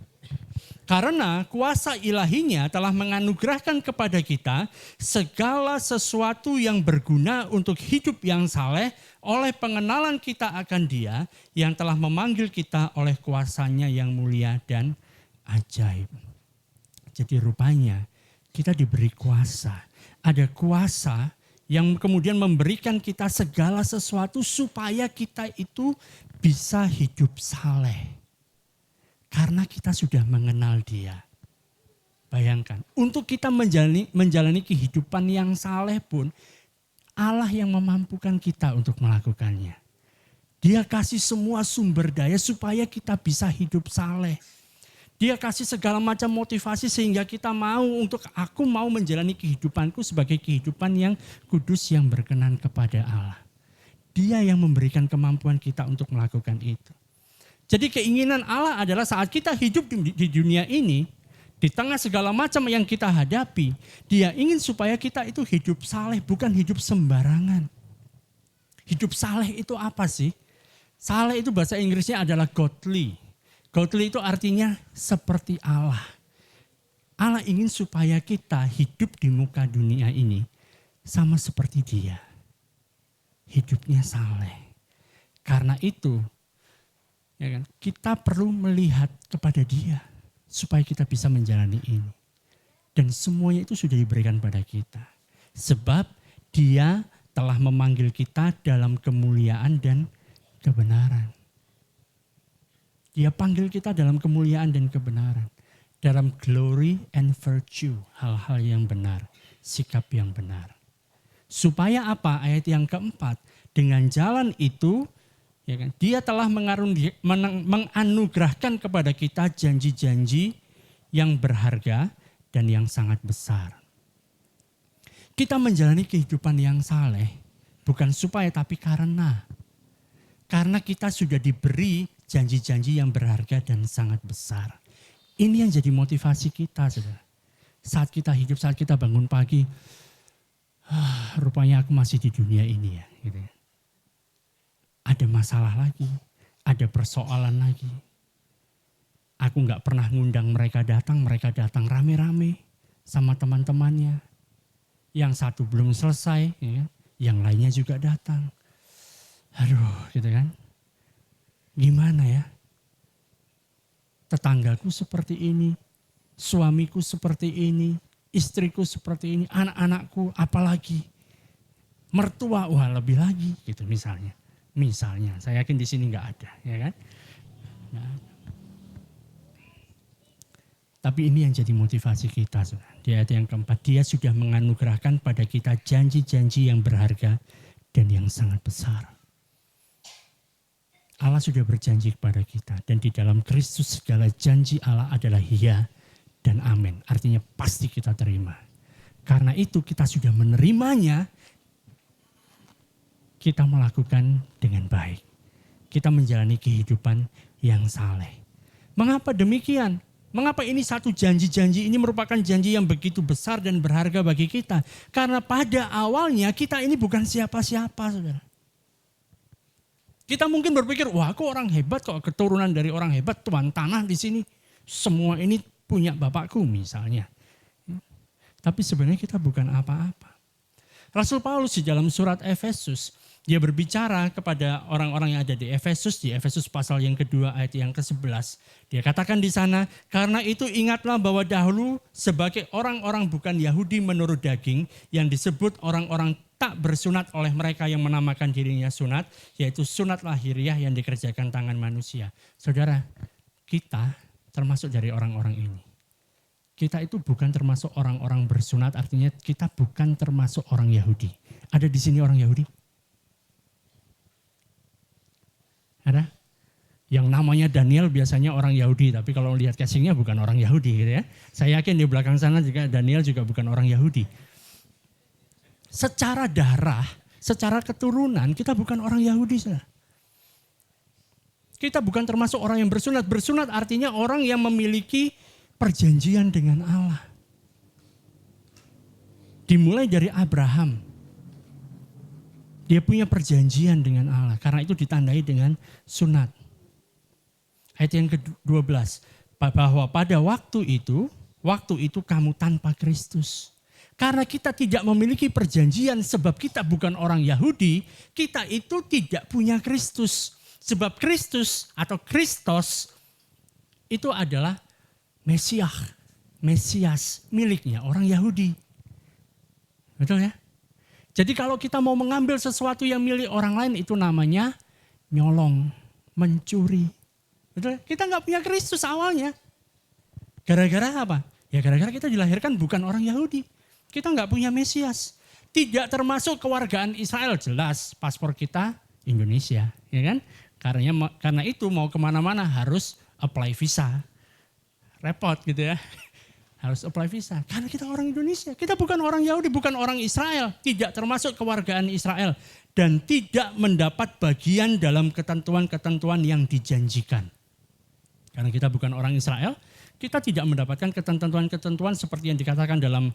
Karena kuasa ilahinya telah menganugerahkan kepada kita segala sesuatu yang berguna untuk hidup yang saleh oleh pengenalan kita akan Dia yang telah memanggil kita oleh kuasanya yang mulia dan ajaib. Jadi rupanya kita diberi kuasa. Ada kuasa yang kemudian memberikan kita segala sesuatu supaya kita itu bisa hidup saleh. Karena kita sudah mengenal Dia. Bayangkan, untuk kita menjalani kehidupan yang saleh pun, Allah yang memampukan kita untuk melakukannya. Dia kasih semua sumber daya supaya kita bisa hidup saleh. Dia kasih segala macam motivasi sehingga kita aku mau menjalani kehidupanku sebagai kehidupan yang kudus yang berkenan kepada Allah. Dia yang memberikan kemampuan kita untuk melakukan itu. Jadi keinginan Allah adalah saat kita hidup di dunia ini, di tengah segala macam yang kita hadapi, Dia ingin supaya kita itu hidup saleh, bukan hidup sembarangan. Hidup saleh itu apa sih? Saleh itu bahasa Inggrisnya adalah godly. Godly itu artinya seperti Allah. Allah ingin supaya kita hidup di muka dunia ini sama seperti Dia. Hidupnya saleh. Karena itu, ya kan, kita perlu melihat kepada Dia supaya kita bisa menjalani ini. Dan semuanya itu sudah diberikan pada kita. Sebab Dia telah memanggil kita dalam kemuliaan dan kebenaran. Dia panggil kita dalam kemuliaan dan kebenaran. Dalam glory and virtue, hal-hal yang benar, sikap yang benar. Supaya apa? Ayat yang keempat, dengan jalan itu, ya kan, Dia telah menganugerahkan kepada kita janji-janji yang berharga dan yang sangat besar. Kita menjalani kehidupan yang saleh, bukan supaya tapi karena kita sudah diberi janji-janji yang berharga dan sangat besar. Ini yang jadi motivasi kita, saudara. Saat kita hidup, saat kita bangun pagi, rupanya aku masih di dunia ini ya. Gitu ya. Ada masalah lagi, ada persoalan lagi. Aku gak pernah ngundang mereka datang rame-rame sama teman-temannya. Yang satu belum selesai, ya, yang lainnya juga datang. Aduh, gitu kan. Gimana ya? Tetanggaku seperti ini, suamiku seperti ini, istriku seperti ini, anak-anakku apalagi. Mertua, wah lebih lagi gitu misalnya. Misalnya, saya yakin di sini nggak ada, ya kan? Nah, tapi ini yang jadi motivasi kita, saudara. Di ayat yang keempat, Dia sudah menganugerahkan pada kita janji-janji yang berharga dan yang sangat besar. Allah sudah berjanji kepada kita dan di dalam Kristus segala janji Allah adalah iya dan amin. Artinya pasti kita terima. Karena itu kita sudah menerimanya, kita melakukan dengan baik. Kita menjalani kehidupan yang saleh. Mengapa demikian? Mengapa ini satu janji-janji ini merupakan janji yang begitu besar dan berharga bagi kita? Karena pada awalnya kita ini bukan siapa-siapa, saudara. Kita mungkin berpikir, wah aku orang hebat kok, keturunan dari orang hebat, tuan tanah di sini. Semua ini punya bapakku misalnya. Tapi sebenarnya kita bukan apa-apa. Rasul Paulus di dalam surat Efesus, Dia berbicara kepada orang-orang yang ada di Efesus pasal yang kedua ayat yang ke-11. Dia katakan di sana, karena itu ingatlah bahwa dahulu sebagai orang-orang bukan Yahudi menurut daging, yang disebut orang-orang tak bersunat oleh mereka yang menamakan dirinya sunat, yaitu sunat lahiriah yang dikerjakan tangan manusia. Saudara, kita termasuk dari orang-orang ini. Kita itu bukan termasuk orang-orang bersunat, artinya kita bukan termasuk orang Yahudi. Ada di sini orang Yahudi? Ada? Yang namanya Daniel biasanya orang Yahudi, tapi kalau lihat casingnya bukan orang Yahudi gitu ya. Saya yakin di belakang sana juga Daniel juga bukan orang Yahudi. Secara darah, secara keturunan kita bukan orang Yahudi. Saudara. Kita bukan termasuk orang yang bersunat. Bersunat artinya orang yang memiliki perjanjian dengan Allah. Dimulai dari Abraham. Dia punya perjanjian dengan Allah. Karena itu ditandai dengan sunat. Ayat yang ke-12. Bahwa pada waktu itu kamu tanpa Kristus. Karena kita tidak memiliki perjanjian sebab kita bukan orang Yahudi. Kita itu tidak punya Kristus. Sebab Kristus atau Kristos itu adalah Mesias miliknya orang Yahudi. Betul ya? Jadi kalau kita mau mengambil sesuatu yang milik orang lain itu namanya nyolong, mencuri. Betul? Kita nggak punya Kristus awalnya. Gara-gara apa? Ya gara-gara kita dilahirkan bukan orang Yahudi. Kita nggak punya Mesias. Tidak termasuk kewargaan Israel, jelas paspor kita Indonesia. Ya kan? Karena itu mau kemana-mana harus apply visa. Repot gitu ya. Harus apply visa. Karena kita orang Indonesia. Kita bukan orang Yahudi, bukan orang Israel. Tidak termasuk kewargaan Israel. Dan tidak mendapat bagian dalam ketentuan-ketentuan yang dijanjikan. Karena kita bukan orang Israel, kita tidak mendapatkan ketentuan-ketentuan seperti yang dikatakan dalam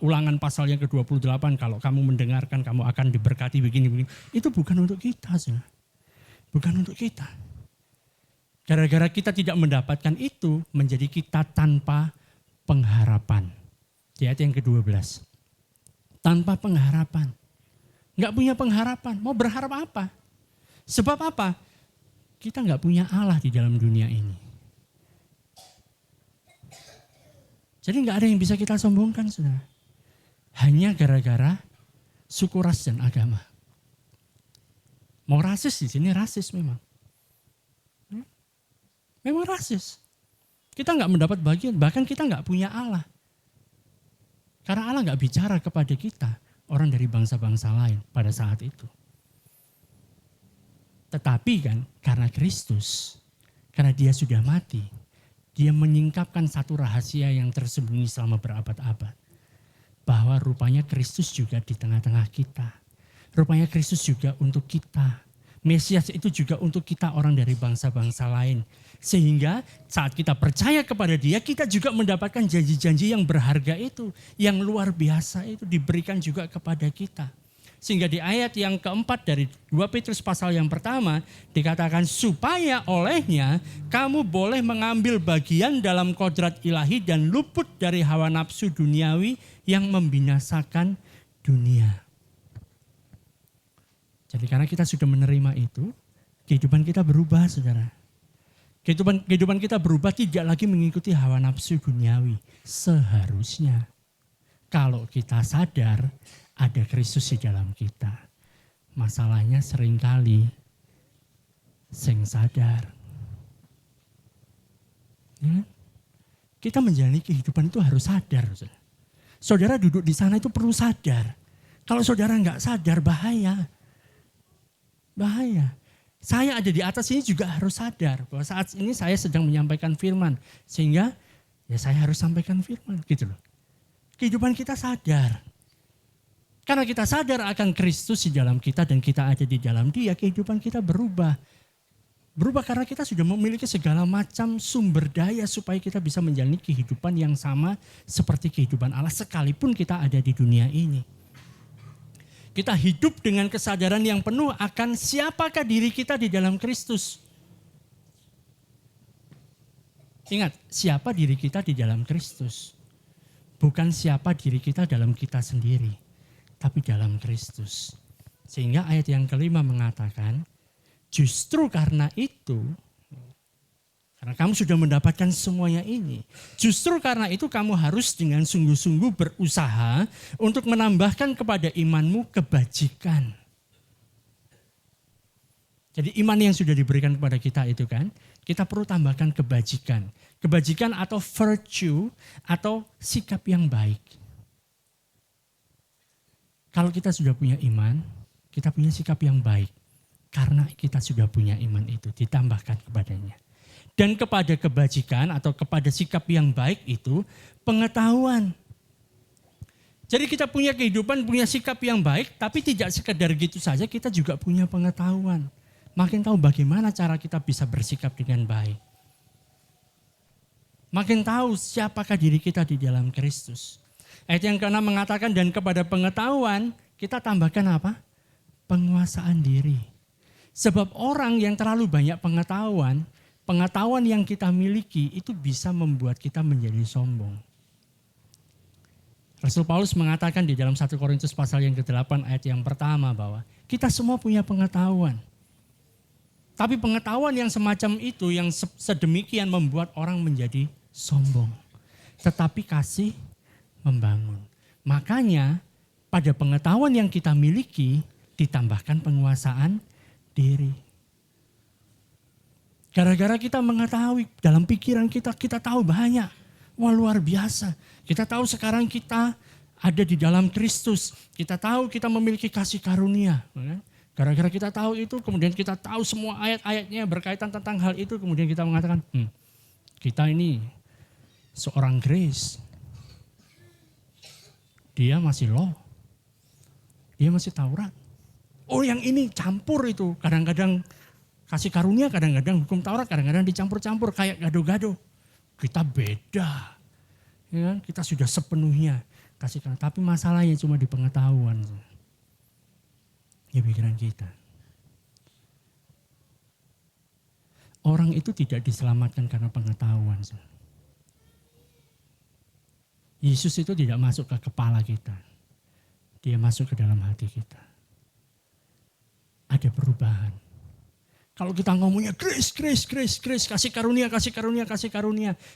Ulangan pasal yang ke-28. Kalau kamu mendengarkan, kamu akan diberkati begini-begini. Itu bukan untuk kita. Bukan untuk kita. Gara-gara kita tidak mendapatkan itu, menjadi kita tanpa pengharapan. Di ayat yang ke-12. Tanpa pengharapan. Enggak punya pengharapan. Mau berharap apa? Sebab apa? Kita enggak punya Allah di dalam dunia ini. Jadi enggak ada yang bisa kita sombongkan, saudara. Hanya gara-gara suku, ras, dan agama. Mau rasis di sini rasis memang. Memang rasis. Kita nggak mendapat bagian, bahkan kita nggak punya Allah. Karena Allah nggak bicara kepada kita, orang dari bangsa-bangsa lain pada saat itu. Tetapi kan karena Kristus, karena dia sudah mati, dia menyingkapkan satu rahasia yang tersembunyi selama berabad-abad. Bahwa rupanya Kristus juga di tengah-tengah kita. Rupanya Kristus juga untuk kita. Mesias itu juga untuk kita orang dari bangsa-bangsa lain. Sehingga saat kita percaya kepada dia, kita juga mendapatkan janji-janji yang berharga itu. Yang luar biasa itu diberikan juga kepada kita. Sehingga di ayat yang keempat dari 2 Petrus pasal yang pertama dikatakan supaya olehnya kamu boleh mengambil bagian dalam kodrat ilahi dan luput dari hawa nafsu duniawi yang membinasakan dunia. Jadi karena kita sudah menerima itu, kehidupan kita berubah, saudara. Kehidupan kita berubah tidak lagi mengikuti hawa nafsu duniawi. Seharusnya kalau kita sadar ada Kristus di dalam kita. Masalahnya seringkali sing sadar. Ya? Kita menjalani kehidupan itu harus sadar. Saudara duduk di sana itu perlu sadar. Kalau saudara nggak sadar bahaya. Bahaya. Saya ada di atas ini juga harus sadar bahwa saat ini saya sedang menyampaikan firman. Sehingga ya saya harus sampaikan firman gitu loh. Kehidupan kita sadar. Karena kita sadar akan Kristus di dalam kita dan kita ada di dalam dia, kehidupan kita berubah. Berubah karena kita sudah memiliki segala macam sumber daya supaya kita bisa menjalani kehidupan yang sama seperti kehidupan Allah sekalipun kita ada di dunia ini. Kita hidup dengan kesadaran yang penuh akan siapakah diri kita di dalam Kristus. Ingat, siapa diri kita di dalam Kristus. Bukan siapa diri kita dalam kita sendiri, tapi dalam Kristus. Sehingga ayat yang kelima mengatakan, justru karena itu, karena kamu sudah mendapatkan semuanya ini, justru karena itu kamu harus dengan sungguh-sungguh berusaha untuk menambahkan kepada imanmu kebajikan. Jadi iman yang sudah diberikan kepada kita itu kan, kita perlu tambahkan kebajikan. Kebajikan atau virtue atau sikap yang baik. Kalau kita sudah punya iman, kita punya sikap yang baik. Karena kita sudah punya iman itu, ditambahkan kepadanya. Dan kepada kebajikan atau kepada sikap yang baik itu, pengetahuan. Jadi kita punya kehidupan, punya sikap yang baik, tapi tidak sekedar gitu saja, kita juga punya pengetahuan. Makin tahu bagaimana cara kita bisa bersikap dengan baik. Makin tahu siapakah diri kita di dalam Kristus. Ayat yang ke-6 mengatakan dan kepada pengetahuan kita tambahkan apa? Penguasaan diri. Sebab orang yang terlalu banyak pengetahuan yang kita miliki itu bisa membuat kita menjadi sombong. Rasul Paulus mengatakan di dalam 1 Korintus pasal yang ke-8 ayat yang pertama bahwa kita semua punya pengetahuan. Tapi pengetahuan yang semacam itu yang sedemikian membuat orang menjadi sombong. Tetapi kasih membangun. Makanya pada pengetahuan yang kita miliki ditambahkan penguasaan diri. Gara-gara kita mengetahui dalam pikiran kita tahu banyak. Wah luar biasa. Kita tahu sekarang kita ada di dalam Kristus. Kita tahu kita memiliki kasih karunia. Gara-gara kita tahu itu, kemudian kita tahu semua ayat-ayatnya berkaitan tentang hal itu, kemudian kita mengatakan, kita ini seorang grace. Dia masih law. Dia masih Taurat. Oh yang ini campur itu, kadang-kadang kasih karunia, kadang-kadang hukum Taurat, kadang-kadang dicampur-campur kayak gado-gado. Kita beda. Ya kan? Kita sudah sepenuhnya kasih karunia, tapi masalahnya cuma di pengetahuan. Ya pikiran kita. Orang itu tidak diselamatkan karena pengetahuan. Yesus itu tidak masuk ke kepala kita. Dia masuk ke dalam hati kita. Ada perubahan. Kalau kita ngomongnya grace, kasih karunia.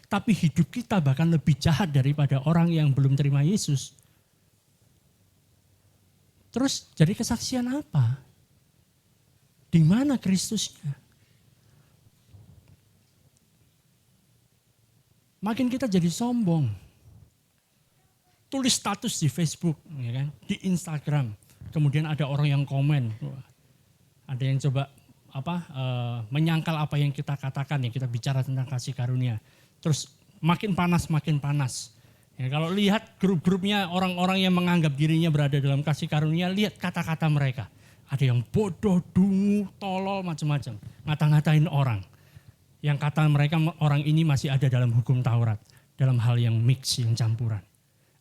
Tapi hidup kita bahkan lebih jahat daripada orang yang belum terima Yesus. Terus jadi kesaksian apa? Di mana Kristusnya? Makin kita jadi sombong. Tulis status di Facebook, ya kan? Di Instagram. Kemudian ada orang yang komen. Ada yang coba menyangkal apa yang kita katakan, ya kita bicara tentang kasih karunia. Terus makin panas. Ya, kalau lihat grup-grupnya orang-orang yang menganggap dirinya berada dalam kasih karunia, lihat kata-kata mereka. Ada yang bodoh, dungu, tolol, macam-macam. Ngata-ngatain orang. Yang kata mereka orang ini masih ada dalam hukum Taurat. Dalam hal yang mix, yang campuran.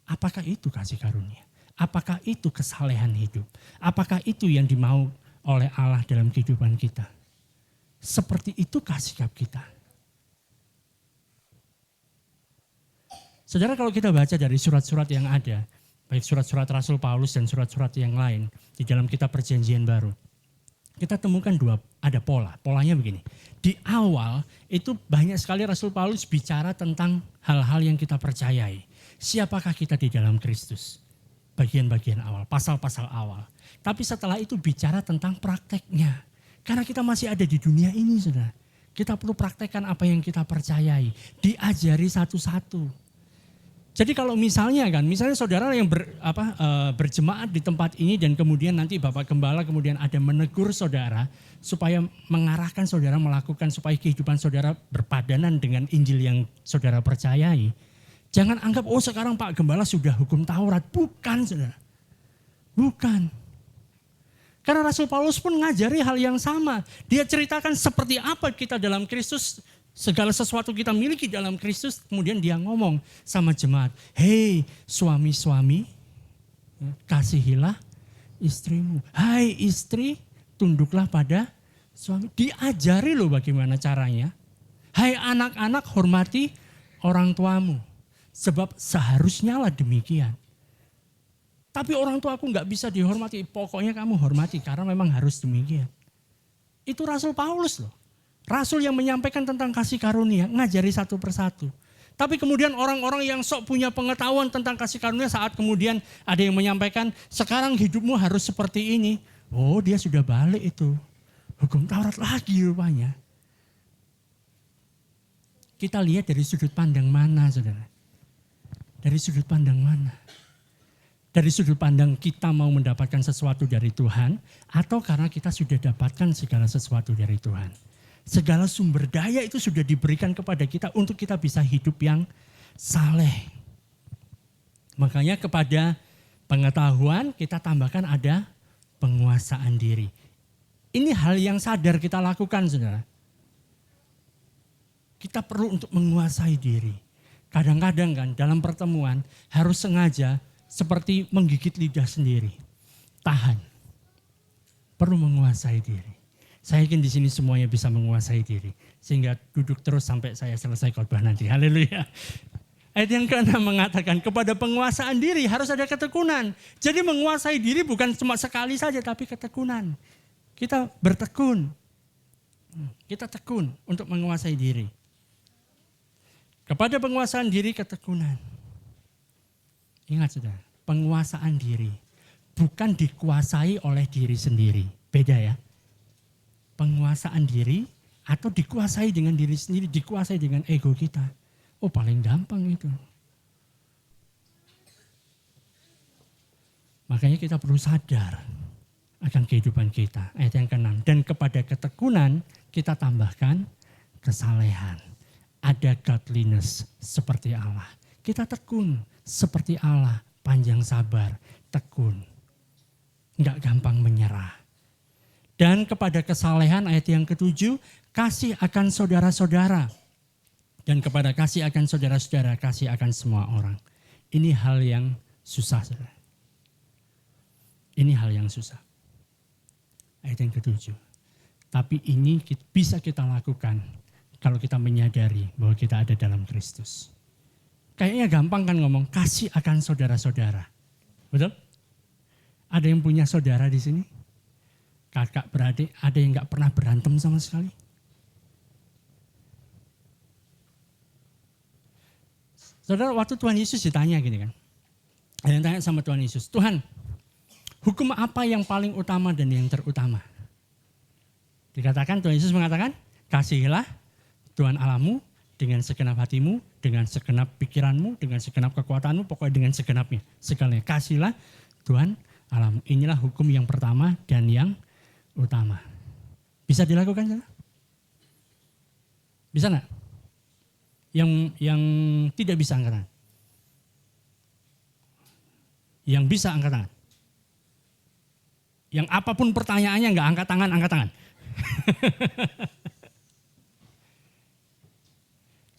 Apakah itu kasih karunia? Apakah itu kesalehan hidup? Apakah itu yang dimau oleh Allah dalam kehidupan kita? Seperti itukah sikap kita? Saudara, kalau kita baca dari surat-surat yang ada, baik surat-surat Rasul Paulus dan surat-surat yang lain di dalam kitab Perjanjian Baru, kita temukan ada pola. Polanya begini. Di awal itu banyak sekali Rasul Paulus bicara tentang hal-hal yang kita percayai. Siapakah kita di dalam Kristus? Bagian-bagian awal, pasal-pasal awal. Tapi setelah itu bicara tentang prakteknya. Karena kita masih ada di dunia ini, saudara. Kita perlu praktekkan apa yang kita percayai. Diajari satu-satu. Jadi kalau misalnya saudara yang berjemaat di tempat ini dan kemudian nanti Bapak Gembala kemudian ada menegur saudara supaya mengarahkan saudara melakukan supaya kehidupan saudara berpadanan dengan Injil yang saudara percayai. Jangan anggap sekarang Pak Gembala sudah hukum Taurat. Bukan saudara. Bukan. Karena Rasul Paulus pun ngajari hal yang sama. Dia ceritakan seperti apa kita dalam Kristus. Segala sesuatu kita miliki dalam Kristus, kemudian dia ngomong sama jemaat, hei suami-suami, kasihilah istrimu. Hai istri, tunduklah pada suami. Diajari loh bagaimana caranya. Hai anak-anak, hormati orang tuamu. Sebab seharusnya lah demikian. Tapi orang tua aku nggak bisa dihormati. Pokoknya kamu hormati karena memang harus demikian. Itu Rasul Paulus loh. Rasul yang menyampaikan tentang kasih karunia, ngajari satu persatu. Tapi kemudian orang-orang yang sok punya pengetahuan tentang kasih karunia saat kemudian ada yang menyampaikan, sekarang hidupmu harus seperti ini. Oh, dia sudah balik itu. Hukum Taurat lagi rupanya. Kita lihat dari sudut pandang mana, saudara? Dari sudut pandang mana? Dari sudut pandang kita mau mendapatkan sesuatu dari Tuhan, atau karena kita sudah dapatkan segala sesuatu dari Tuhan. Segala sumber daya itu sudah diberikan kepada kita untuk kita bisa hidup yang saleh. Makanya kepada pengetahuan kita tambahkan ada penguasaan diri. Ini hal yang sadar kita lakukan, saudara. Kita perlu untuk menguasai diri. Kadang-kadang kan dalam pertemuan harus sengaja seperti menggigit lidah sendiri. Tahan. Perlu menguasai diri. Saya yakin di sini semuanya bisa menguasai diri. Sehingga duduk terus sampai saya selesai khotbah nanti. Haleluya. Ayat yang ke-6 mengatakan kepada penguasaan diri harus ada ketekunan. Jadi menguasai diri bukan cuma sekali saja tapi ketekunan. Kita bertekun. Kita tekun untuk menguasai diri. Kepada penguasaan diri ketekunan. Ingat sudah, penguasaan diri bukan dikuasai oleh diri sendiri. Beda ya. Penguasaan diri atau dikuasai dengan diri sendiri, dikuasai dengan ego kita. Oh paling gampang itu. Makanya kita perlu sadar akan kehidupan kita. Ayat yang ke-6. Dan kepada ketekunan kita tambahkan kesalehan. Ada godliness seperti Allah. Kita tekun seperti Allah, panjang sabar, tekun. Enggak gampang menyerah. Dan kepada kesalehan ayat yang ke-7, kasih akan saudara-saudara. Dan kepada kasih akan saudara-saudara, kasih akan semua orang. Ini hal yang susah, saudara. Ini hal yang susah. Ayat yang ke-7. Tapi ini bisa kita lakukan kalau kita menyadari bahwa kita ada dalam Kristus. Kayaknya gampang kan ngomong, kasih akan saudara-saudara. Betul? Ada yang punya saudara di sini? Kakak, beradik, ada yang gak pernah berantem sama sekali? Saudara, waktu Tuhan Yesus ditanya gini kan. Ada yang tanya sama Tuhan Yesus, Tuhan, hukum apa yang paling utama dan yang terutama? Dikatakan, Tuhan Yesus mengatakan, kasihilah Tuhan Allahmu dengan segenap hatimu, dengan segenap pikiranmu, dengan segenap kekuatanmu, pokoknya dengan segenapnya. Segalanya, kasihlah Tuhan Allahmu. Inilah hukum yang pertama dan yang utama. Bisa dilakukan, saudara? Bisa enggak? Yang tidak bisa angkat tangan. Yang bisa angkat tangan. Yang apapun pertanyaannya enggak angkat tangan, angkat tangan.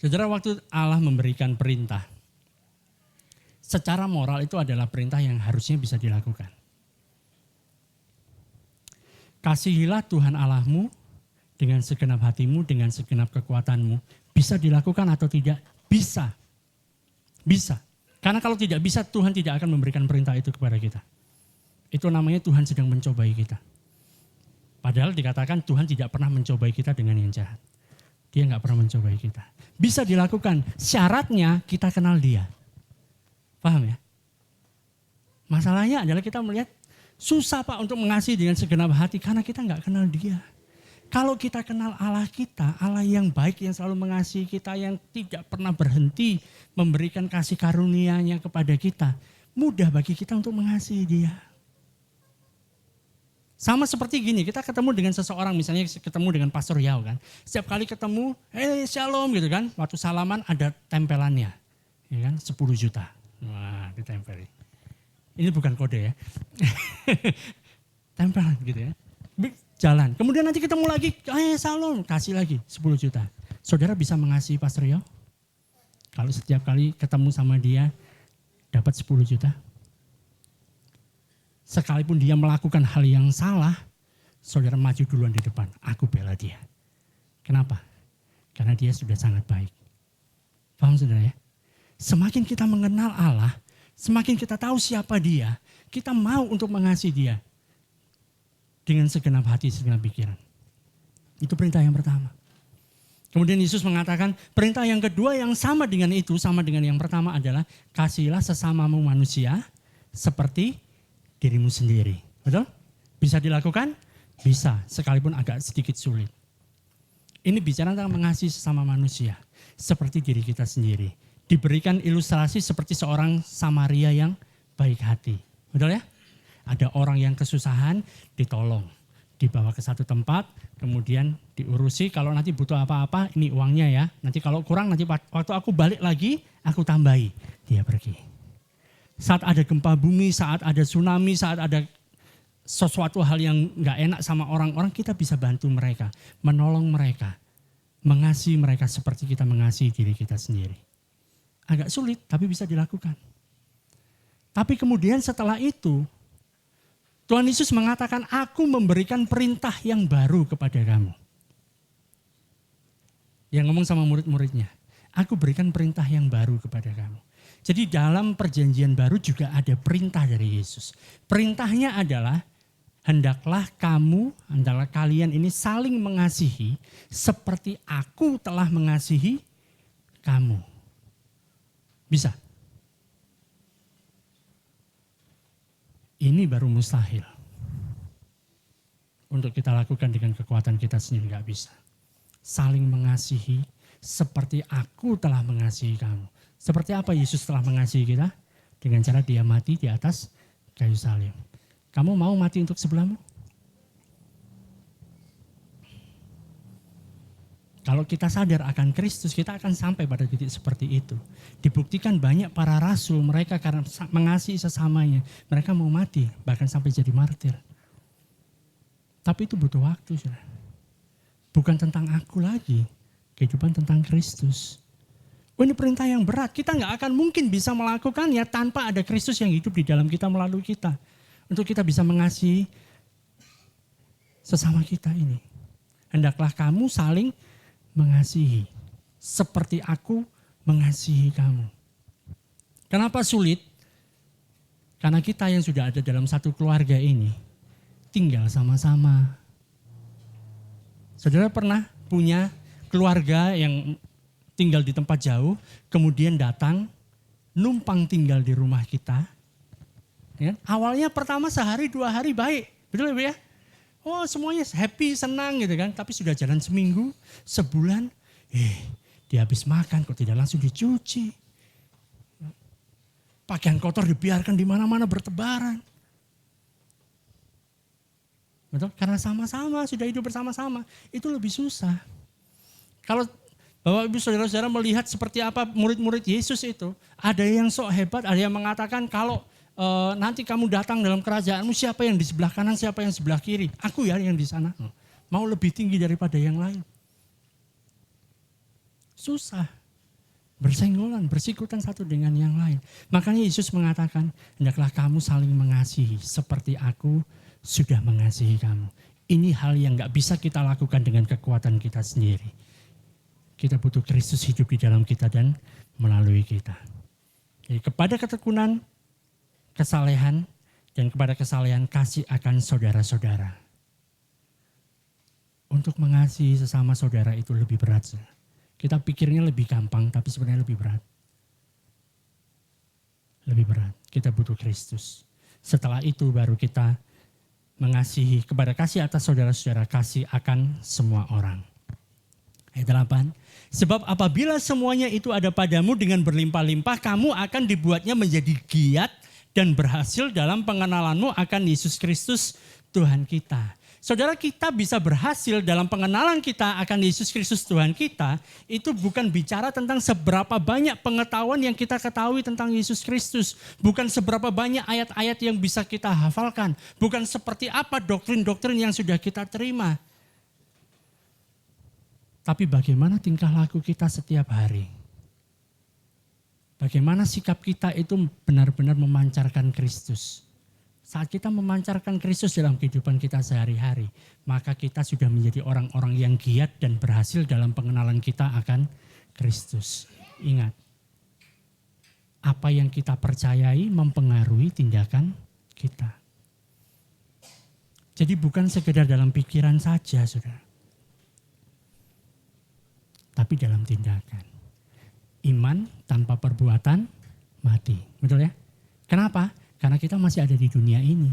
Saudara, waktu Allah memberikan perintah, secara moral itu adalah perintah yang harusnya bisa dilakukan. Kasihilah Tuhan Allahmu dengan segenap hatimu, dengan segenap kekuatanmu. Bisa dilakukan atau tidak? Bisa. Bisa. Karena kalau tidak bisa, Tuhan tidak akan memberikan perintah itu kepada kita. Itu namanya Tuhan sedang mencobai kita. Padahal dikatakan Tuhan tidak pernah mencobai kita dengan yang jahat. Dia nggak pernah mencobai kita. Bisa dilakukan, syaratnya kita kenal dia. Paham ya? Masalahnya adalah kita melihat susah Pak untuk mengasihi dengan segenap hati karena kita nggak kenal dia. Kalau kita kenal Allah kita, Allah yang baik yang selalu mengasihi kita, yang tidak pernah berhenti memberikan kasih karunia-Nya kepada kita, mudah bagi kita untuk mengasihi dia. Sama seperti gini, kita ketemu dengan seseorang, misalnya ketemu dengan Pastor Yao kan. Setiap kali ketemu, shalom gitu kan. Waktu salaman ada tempelannya, ya kan, 10 juta. Wah, ditempelin. Ini bukan kode ya. Tempelan gitu ya. Jalan, kemudian nanti ketemu lagi, shalom, kasih lagi 10 juta. Saudara bisa mengasihi Pastor Yao? Kalau setiap kali ketemu sama dia, dapat 10 juta? Sekalipun dia melakukan hal yang salah, saudara maju duluan di depan. Aku bela dia. Kenapa? Karena dia sudah sangat baik. Paham saudara ya? Semakin kita mengenal Allah, Semakin kita tahu siapa dia, kita mau untuk mengasihi dia dengan segenap hati, segenap pikiran. Itu perintah yang pertama. Kemudian Yesus mengatakan perintah yang kedua yang sama dengan itu, sama dengan yang pertama adalah kasihilah sesamamu manusia seperti dirimu sendiri. Betul? Bisa dilakukan? Bisa, sekalipun agak sedikit sulit. Ini bicara tentang mengasihi sesama manusia seperti diri kita sendiri. Diberikan ilustrasi seperti seorang Samaria yang baik hati. Betul ya? Ada orang yang kesusahan, ditolong. Dibawa ke satu tempat, kemudian diurusi. Kalau nanti butuh apa-apa, ini uangnya ya. Nanti kalau kurang, nanti waktu aku balik lagi, aku tambahi. Dia pergi. Saat ada gempa bumi, saat ada tsunami, saat ada sesuatu hal yang gak enak sama orang-orang, kita bisa bantu mereka. Menolong mereka. Mengasihi mereka seperti kita mengasihi diri kita sendiri. Agak sulit, tapi bisa dilakukan. Tapi kemudian setelah itu, Tuhan Yesus mengatakan, aku memberikan perintah yang baru kepada kamu. Yang ngomong sama murid-muridnya, aku berikan perintah yang baru kepada kamu. Jadi dalam perjanjian baru juga ada perintah dari Yesus. Perintahnya adalah, hendaklah kalian ini saling mengasihi seperti aku telah mengasihi kamu. Bisa? Ini baru mustahil. Untuk kita lakukan dengan kekuatan kita sendiri gak bisa. Saling mengasihi seperti aku telah mengasihi kamu. Seperti apa Yesus telah mengasihi kita? Dengan cara dia mati di atas kayu salib. Kamu mau mati untuk sebelahmu? Kalau kita sadar akan Kristus, kita akan sampai pada titik seperti itu. Dibuktikan banyak para rasul, mereka karena mengasihi sesamanya, mereka mau mati, bahkan sampai jadi martir. Tapi itu butuh waktu, saudara. Bukan tentang aku lagi, kehidupan tentang Kristus. Oh, ini perintah yang berat, kita gak akan mungkin bisa melakukannya tanpa ada Kristus yang hidup di dalam kita melalui kita. Untuk kita bisa mengasihi sesama kita ini. Hendaklah kamu saling mengasihi seperti aku mengasihi kamu. Kenapa sulit? Karena kita yang sudah ada dalam satu keluarga ini tinggal sama-sama. Saudara pernah punya keluarga yang tinggal di tempat jauh, kemudian datang numpang tinggal di rumah kita. Ya, awalnya pertama sehari 2 hari baik, betul ya? Oh, semuanya happy, senang gitu kan. Tapi sudah jalan seminggu, sebulan, dia habis makan kok tidak langsung dicuci. Pakaian kotor dibiarkan di mana-mana bertebaran. Betul? Karena sama-sama, sudah hidup bersama-sama. Itu lebih susah. Kalau Bapak Ibu Saudara-saudara melihat seperti apa murid-murid Yesus itu. Ada yang sok hebat, ada yang mengatakan kalau nanti kamu datang dalam kerajaanmu, siapa yang di sebelah kanan, siapa yang sebelah kiri. Aku ya yang di sana. Mau lebih tinggi daripada yang lain. Susah. Bersenggolan, bersikutan satu dengan yang lain. Makanya Yesus mengatakan, hendaklah kamu saling mengasihi seperti aku sudah mengasihi kamu. Ini hal yang gak bisa kita lakukan dengan kekuatan kita sendiri. Kita butuh Kristus hidup di dalam kita dan melalui kita. Jadi kepada ketekunan, kesalehan, dan kepada kesalehan kasih akan saudara-saudara. Untuk mengasihi sesama saudara itu lebih berat. Kita pikirnya lebih gampang, tapi sebenarnya lebih berat. Lebih berat. Kita butuh Kristus. Setelah itu baru kita mengasihi, kepada kasih atas saudara-saudara, kasih akan semua orang. Ayat 8. Sebab apabila semuanya itu ada padamu dengan berlimpah-limpah, kamu akan dibuatnya menjadi giat dan berhasil dalam pengenalanmu akan Yesus Kristus Tuhan kita. Saudara, kita bisa berhasil dalam pengenalan kita akan Yesus Kristus Tuhan kita, itu bukan bicara tentang seberapa banyak pengetahuan yang kita ketahui tentang Yesus Kristus. Bukan seberapa banyak ayat-ayat yang bisa kita hafalkan. Bukan seperti apa doktrin-doktrin yang sudah kita terima. Tapi bagaimana tingkah laku kita setiap hari. Bagaimana sikap kita itu benar-benar memancarkan Kristus. Saat kita memancarkan Kristus dalam kehidupan kita sehari-hari, maka kita sudah menjadi orang-orang yang giat dan berhasil dalam pengenalan kita akan Kristus. Ingat, apa yang kita percayai mempengaruhi tindakan kita. Jadi bukan sekedar dalam pikiran saja, saudara. Tapi dalam tindakan. Iman tanpa perbuatan mati. Betul ya? Kenapa? Karena kita masih ada di dunia ini.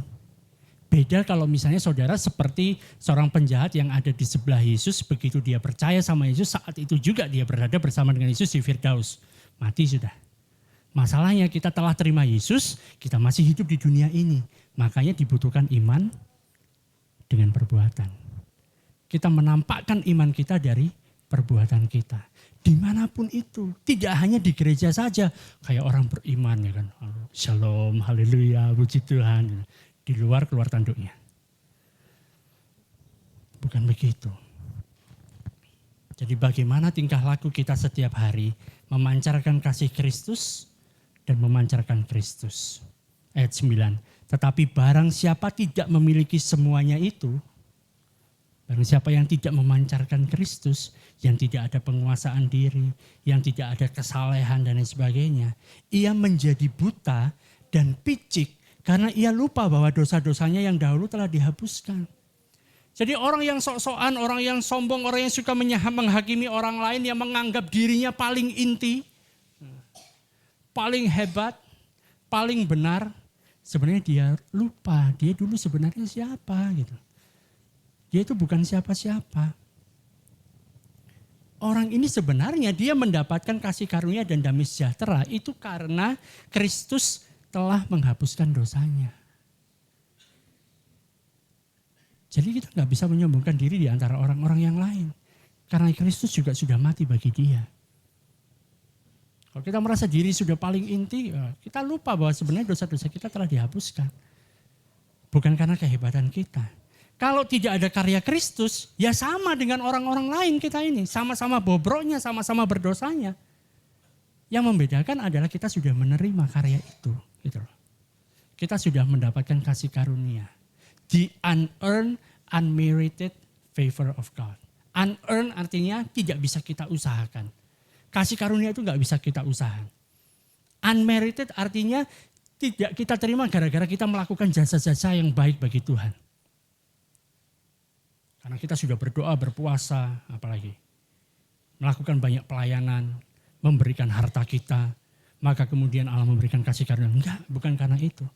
Beda kalau misalnya saudara seperti seorang penjahat yang ada di sebelah Yesus, begitu dia percaya sama Yesus, saat itu juga dia berada bersama dengan Yesus di Firdaus. Mati sudah. Masalahnya kita telah terima Yesus, kita masih hidup di dunia ini. Makanya dibutuhkan iman dengan perbuatan. Kita menampakkan iman kita dari perbuatan kita. Dimanapun itu, tidak hanya di gereja saja. Kayak orang beriman ya kan. Shalom, haleluya, puji Tuhan. Di luar keluar tanduknya. Bukan begitu. Jadi bagaimana tingkah laku kita setiap hari memancarkan kasih Kristus dan memancarkan Kristus. Ayat 9. Tetapi barang siapa tidak memiliki semuanya itu, barang siapa yang tidak memancarkan Kristus, yang tidak ada penguasaan diri, yang tidak ada kesalehan dan lain sebagainya, ia menjadi buta dan picik karena ia lupa bahwa dosa-dosanya yang dahulu telah dihapuskan. Jadi orang yang sok-sokan, orang yang sombong, orang yang suka menghakimi orang lain, yang menganggap dirinya paling inti, paling hebat, paling benar, sebenarnya dia lupa dia dulu sebenarnya siapa gitu. Dia itu bukan siapa-siapa. Orang ini sebenarnya dia mendapatkan kasih karunia dan damai sejahtera itu karena Kristus telah menghapuskan dosanya. Jadi kita nggak bisa menyombongkan diri di antara orang-orang yang lain. Karena Kristus juga sudah mati bagi dia. Kalau kita merasa diri sudah paling inti, kita lupa bahwa sebenarnya dosa-dosa kita telah dihapuskan. Bukan karena kehebatan kita. Kalau tidak ada karya Kristus, ya sama dengan orang-orang lain kita ini. Sama-sama bobroknya, sama-sama berdosanya. Yang membedakan adalah kita sudah menerima karya itu. Gitu loh. Kita sudah mendapatkan kasih karunia. The unearned, unmerited favor of God. Unearned artinya tidak bisa kita usahakan. Kasih karunia itu gak bisa kita usahakan. Unmerited artinya tidak kita terima gara-gara kita melakukan jasa-jasa yang baik bagi Tuhan. Karena kita sudah berdoa, berpuasa, apalagi. Melakukan banyak pelayanan, memberikan harta kita. Maka kemudian Allah memberikan kasih karunia. Enggak, bukan karena itu.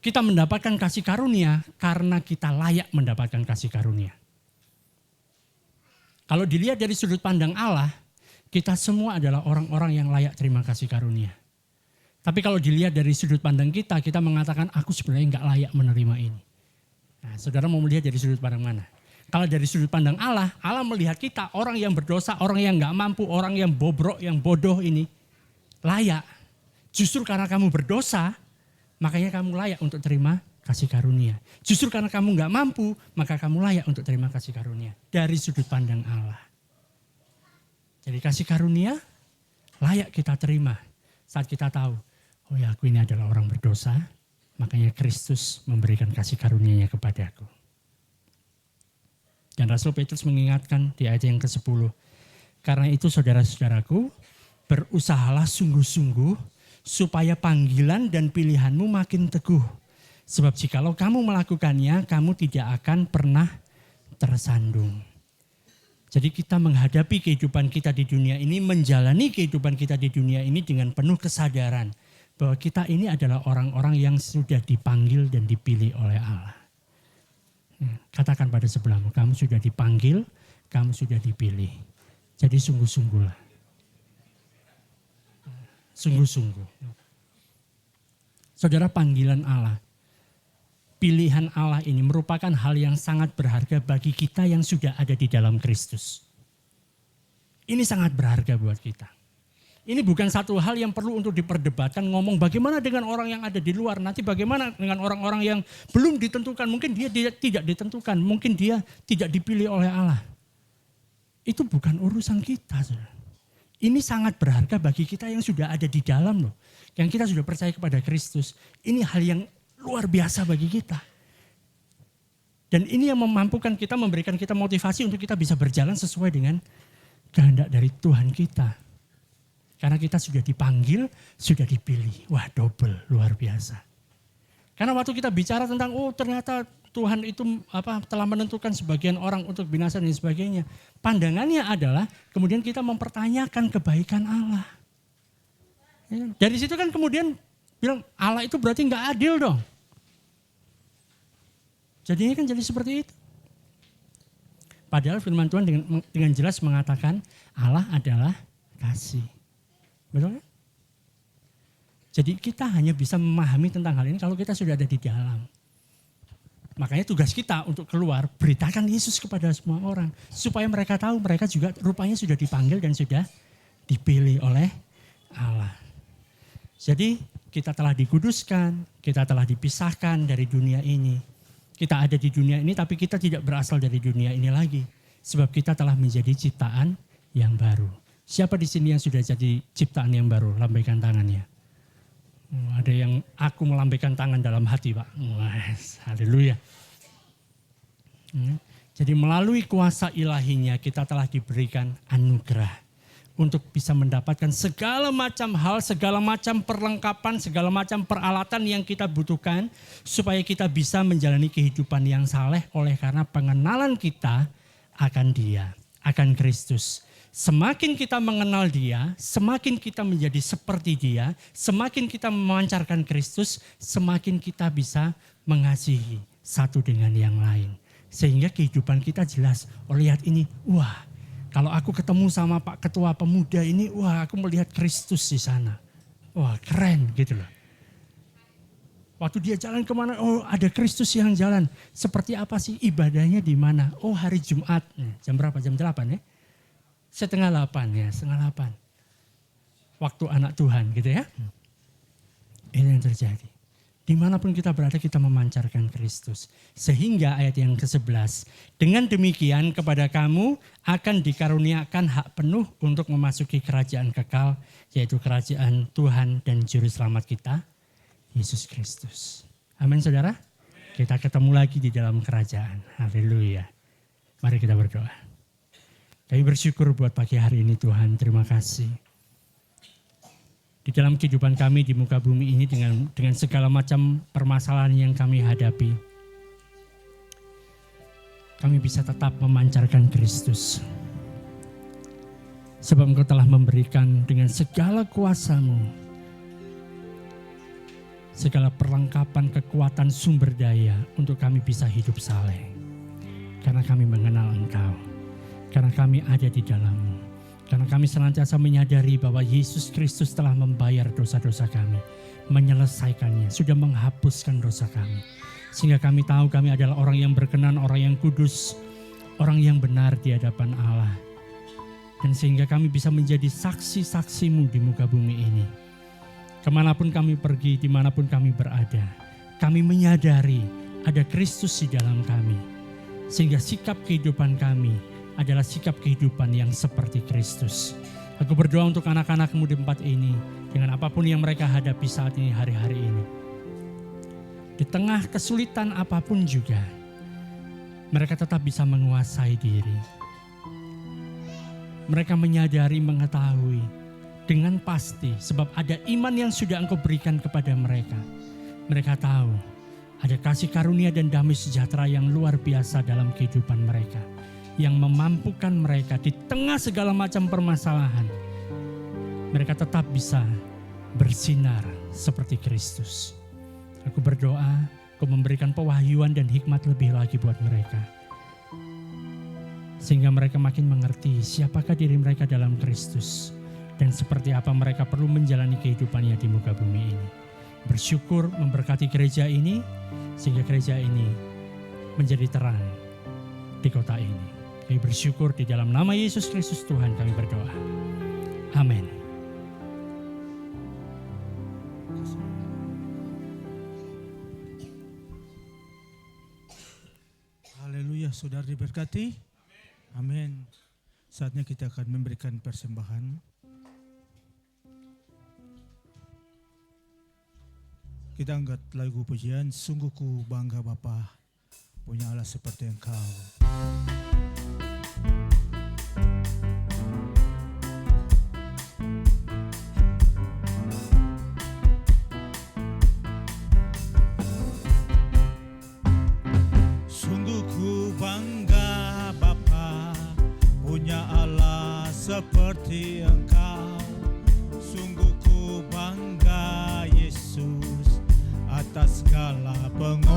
Kita mendapatkan kasih karunia karena kita layak mendapatkan kasih karunia. Kalau dilihat dari sudut pandang Allah, kita semua adalah orang-orang yang layak terima kasih karunia. Tapi kalau dilihat dari sudut pandang kita, kita mengatakan aku sebenarnya enggak layak menerima ini. Nah, saudara mau melihat dari sudut pandang mana? Kalau dari sudut pandang Allah, Allah melihat kita orang yang berdosa, orang yang enggak mampu, orang yang bobrok, yang bodoh ini layak. Justru karena kamu berdosa, makanya kamu layak untuk terima kasih karunia. Justru karena kamu enggak mampu, maka kamu layak untuk terima kasih karunia. Dari sudut pandang Allah. Jadi kasih karunia layak kita terima saat kita tahu, oh ya aku ini adalah orang berdosa, makanya Kristus memberikan kasih karunia-Nya kepadaku. Dan Rasul Petrus mengingatkan di ayat yang ke-10. Karena itu saudara-saudaraku, berusahalah sungguh-sungguh supaya panggilan dan pilihanmu makin teguh. Sebab jikalau kamu melakukannya, kamu tidak akan pernah tersandung. Jadi kita menghadapi kehidupan kita di dunia ini, menjalani kehidupan kita di dunia ini dengan penuh kesadaran bahwa kita ini adalah orang-orang yang sudah dipanggil dan dipilih oleh Allah. Katakan pada sebelahmu, kamu sudah dipanggil, kamu sudah dipilih. Jadi sungguh-sungguhlah. Sungguh-sungguh. Saudara, panggilan Allah, pilihan Allah ini merupakan hal yang sangat berharga bagi kita yang sudah ada di dalam Kristus. Ini sangat berharga buat kita. Ini bukan satu hal yang perlu untuk diperdebatkan, ngomong bagaimana dengan orang yang ada di luar, nanti bagaimana dengan orang-orang yang belum ditentukan, mungkin dia tidak ditentukan, mungkin dia tidak dipilih oleh Allah. Itu bukan urusan kita. Saudara. Ini sangat berharga bagi kita yang sudah ada di dalam loh. Yang kita sudah percaya kepada Kristus. Ini hal yang luar biasa bagi kita. Dan ini yang memampukan kita, memberikan kita motivasi untuk kita bisa berjalan sesuai dengan kehendak dari Tuhan kita. Karena kita sudah dipanggil, sudah dipilih. Wah, double, luar biasa. Karena waktu kita bicara tentang ternyata Tuhan itu telah menentukan sebagian orang untuk binasa dan sebagainya. Pandangannya adalah kemudian kita mempertanyakan kebaikan Allah. Ya, dari situ kan kemudian bilang Allah itu berarti nggak adil dong. Jadinya kan jadi seperti itu. Padahal firman Tuhan dengan jelas mengatakan Allah adalah kasih. Betul kan? Jadi kita hanya bisa memahami tentang hal ini kalau kita sudah ada di dalam. Makanya tugas kita untuk keluar, beritakan Yesus kepada semua orang. Supaya mereka tahu mereka juga rupanya sudah dipanggil dan sudah dipilih oleh Allah. Jadi kita telah dikuduskan, kita telah dipisahkan dari dunia ini. Kita ada di dunia ini tapi kita tidak berasal dari dunia ini lagi. Sebab kita telah menjadi ciptaan yang baru. Siapa di sini yang sudah jadi ciptaan yang baru? Lambaikan tangannya. Ada yang aku melambaikan tangan dalam hati, Pak. Haleluya. Jadi melalui kuasa ilahinya kita telah diberikan anugerah. Untuk bisa mendapatkan segala macam hal, segala macam perlengkapan, segala macam peralatan yang kita butuhkan. Supaya kita bisa menjalani kehidupan yang saleh oleh karena pengenalan kita akan Dia, akan Kristus. Semakin kita mengenal Dia, semakin kita menjadi seperti Dia, semakin kita memancarkan Kristus, semakin kita bisa mengasihi satu dengan yang lain. Sehingga kehidupan kita jelas, lihat ini, wah kalau aku ketemu sama Pak Ketua Pemuda ini, wah aku melihat Kristus di sana. Wah keren gitu loh. Waktu dia jalan kemana, ada Kristus yang jalan. Seperti apa sih ibadahnya di mana? Hari Jumat, jam berapa? Jam 8 ya? 7:30 ya, 7:30. Waktu anak Tuhan gitu ya. Ini yang terjadi. Dimanapun kita berada kita memancarkan Kristus. Sehingga ayat yang ke-11. Dengan demikian kepada kamu akan dikaruniakan hak penuh untuk memasuki kerajaan kekal. Yaitu kerajaan Tuhan dan Juru Selamat kita, Yesus Kristus. Amin saudara. Kita ketemu lagi di dalam kerajaan. Haleluya. Mari kita berdoa. Kami bersyukur buat pagi hari ini Tuhan, terima kasih. Di dalam kehidupan kami di muka bumi ini dengan segala macam permasalahan yang kami hadapi. Kami bisa tetap memancarkan Kristus. Sebab Engkau telah memberikan dengan segala kuasa-Mu. Segala perlengkapan, kekuatan, sumber daya untuk kami bisa hidup saleh. Karena kami mengenal Engkau. Karena kami ada di dalam-Mu. Karena kami senantiasa menyadari bahwa Yesus Kristus telah membayar dosa-dosa kami. Menyelesaikannya, sudah menghapuskan dosa kami. Sehingga kami tahu kami adalah orang yang berkenan, orang yang kudus, orang yang benar di hadapan Allah. Dan sehingga kami bisa menjadi saksi-saksi-Mu di muka bumi ini. Kemanapun kami pergi, dimanapun kami berada. Kami menyadari ada Kristus di dalam kami. Sehingga sikap kehidupan kami adalah sikap kehidupan yang seperti Kristus. Aku berdoa untuk anak-anak-Mu di tempat ini. Dengan apapun yang mereka hadapi saat ini, hari-hari ini. Di tengah kesulitan apapun juga. Mereka tetap bisa menguasai diri. Mereka menyadari, mengetahui. Dengan pasti. Sebab ada iman yang sudah Engkau berikan kepada mereka. Mereka tahu. Ada kasih karunia dan damai sejahtera yang luar biasa dalam kehidupan mereka. Yang memampukan mereka di tengah segala macam permasalahan. Mereka tetap bisa bersinar seperti Kristus. Aku berdoa, Kau memberikan pewahyuan dan hikmat lebih lagi buat mereka. Sehingga mereka makin mengerti siapakah diri mereka dalam Kristus. Dan seperti apa mereka perlu menjalani kehidupannya di muka bumi ini. Bersyukur memberkati gereja ini, sehingga gereja ini menjadi terang di kota ini. Kami bersyukur di dalam nama Yesus Kristus Tuhan kami berdoa. Amin. Haleluya, saudara diberkati. Amin. Saatnya kita akan memberikan persembahan. Kita angkat lagu pujian, sungguh ku bangga Bapa, punya Allah seperti Engkau.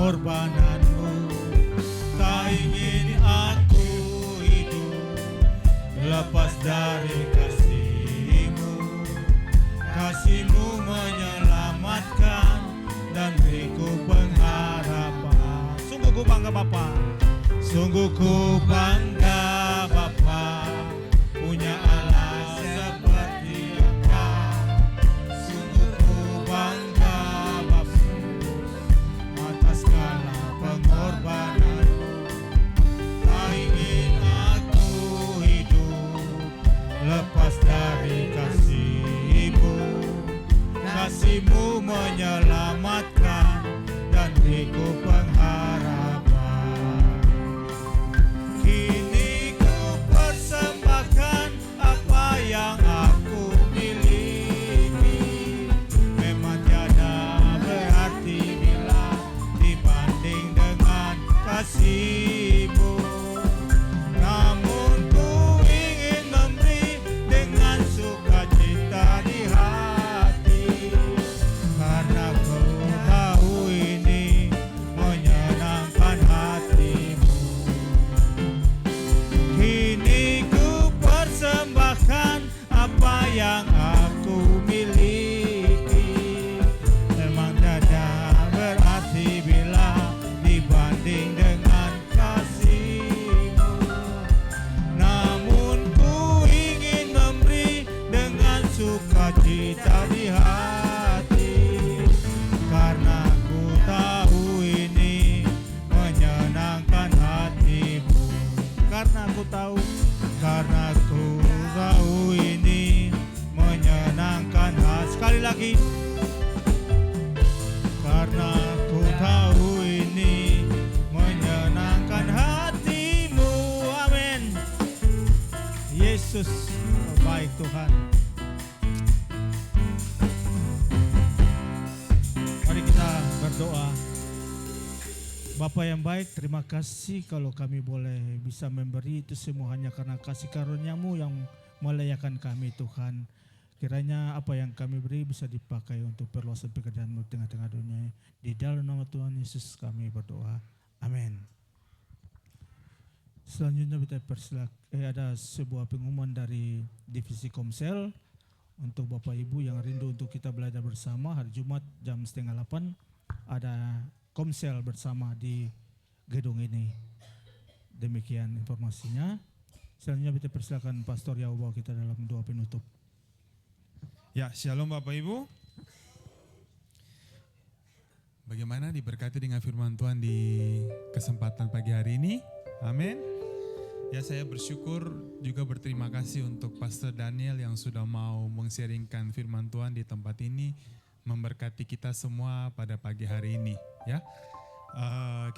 pengorbananmu. Tak ingin aku hidup lepas dari kasih-Mu. Kasih-Mu menyelamatkan dan beriku pengharapan. Sungguh ku bangga Bapa, sungguh ku bangga Bapa, punya Allah seperti Engkau. Sungguh ku bangga Bapa, atas segala pengorbananmu. Tak ingin aku hidup lepas dari kasih-Mu. Kasih-Mu menyelamatkan dan beriku pengharapan. Kini ku persembahkan apa yang aku miliki. Memang tiada berarti bila dibanding dengan kasih-Mu. Namun ku ingin memberi dengan sukacita di hati, karena ku tahu ini menyenangkan hati-Mu. Kini ku persembahkan apa yang aku miliki. Memang tiada berarti bila dibanding dengan kasih-Mu. Namun ku ingin memberi dengan sukacita di hati, karena ku tahu ini menyenangkan hati-Mu. Karena ku tahu ini menyenangkan hati. Sekali lagi, karena ku tahu ini menyenangkan hati-Mu. Amin. Yesus baik Tuhan. Mari kita berdoa. Bapa yang baik, terima kasih kalau kami boleh bisa memberi itu semua hanya karena kasih karunia-Mu yang melayakan kami Tuhan. Kiranya apa yang kami beri bisa dipakai untuk perluasan pekerjaan-Mu di tengah-tengah dunia. Di dalam nama Tuhan Yesus kami berdoa. Amin. Selanjutnya kita ada sebuah pengumuman dari Divisi Komsel untuk Bapak Ibu yang rindu untuk kita belajar bersama. Hari Jumat jam 7:30 ada Komsel bersama di gedung ini. Demikian informasinya. Selanjutnya kita persilakan Pastor Yao bawa kita dalam doa penutup. Ya, shalom Bapak Ibu. Bagaimana diberkati dengan firman Tuhan di kesempatan pagi hari ini? Amin. Ya, saya bersyukur juga berterima kasih untuk Pastor Daniel yang sudah mau meng-sharingkan firman Tuhan di tempat ini, memberkati kita semua pada pagi hari ini. Ya,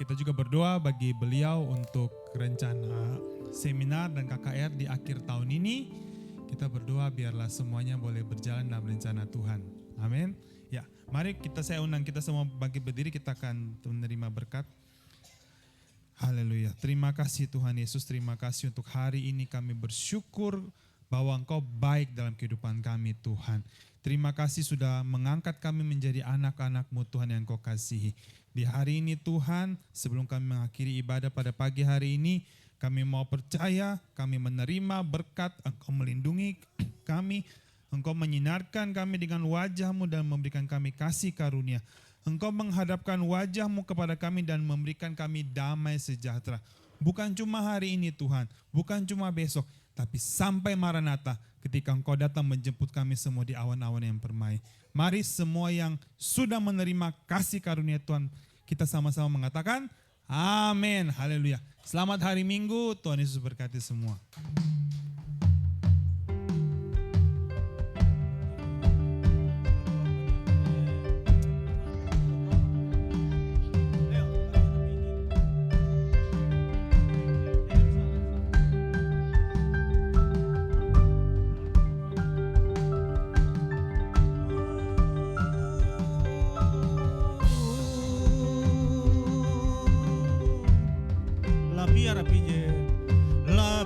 kita juga berdoa bagi beliau untuk rencana seminar dan KKR di akhir tahun ini. Kita berdoa biarlah semuanya boleh berjalan dalam rencana Tuhan. Amin. Ya, mari saya undang kita semua bagi berdiri, kita akan menerima berkat. Haleluya. Terima kasih Tuhan Yesus, terima kasih untuk hari ini kami bersyukur bahwa Engkau baik dalam kehidupan kami Tuhan. Terima kasih sudah mengangkat kami menjadi anak-anak-Mu Tuhan yang Engkau kasihi. Di hari ini Tuhan, sebelum kami mengakhiri ibadah pada pagi hari ini, kami mau percaya, kami menerima berkat, Engkau melindungi kami, Engkau menyinarkan kami dengan wajah-Mu dan memberikan kami kasih karunia. Engkau menghadapkan wajah-Mu kepada kami dan memberikan kami damai sejahtera. Bukan cuma hari ini Tuhan, bukan cuma besok, tapi sampai Maranatha ketika Engkau datang menjemput kami semua di awan-awan yang permai. Mari semua yang sudah menerima kasih karunia Tuhan, kita sama-sama mengatakan amin. Haleluya. Selamat hari Minggu, Tuhan Yesus berkati semua.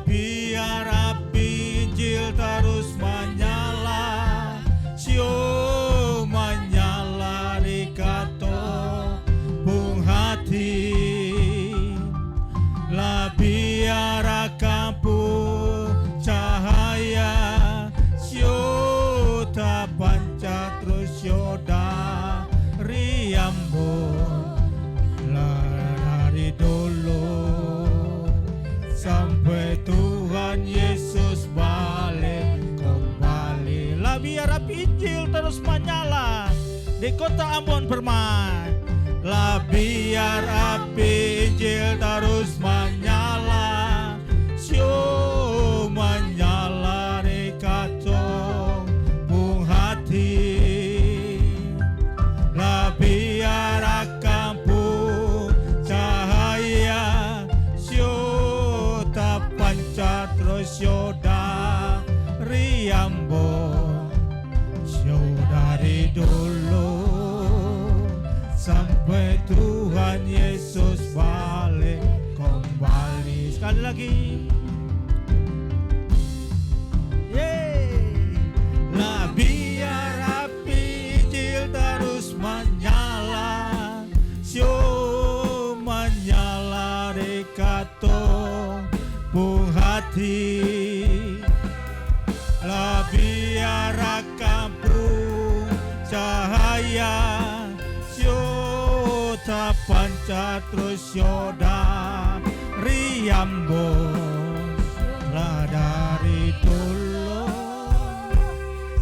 Biar api Injil terus menyala, sio menyala di kato, bung hati lah biar api Injil terus menyala di kota Ambon Permai. Lah biar api Injil terus menyala, sio menyala di kampung hati. Lah biar kampung cahaya, sio tak pancat terus sio dari Ambon, sio dari dulu sampai Tuhan Yesus balik kembali. Sekali lagi. Lah biar api Injil terus menyala, sio menyala di kampung hati. Lah biar kampung cahaya, tak pancat terus dari Ambon. Lah dari dulu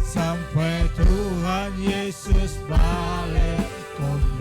sampai Tuhan Yesus balik kembali.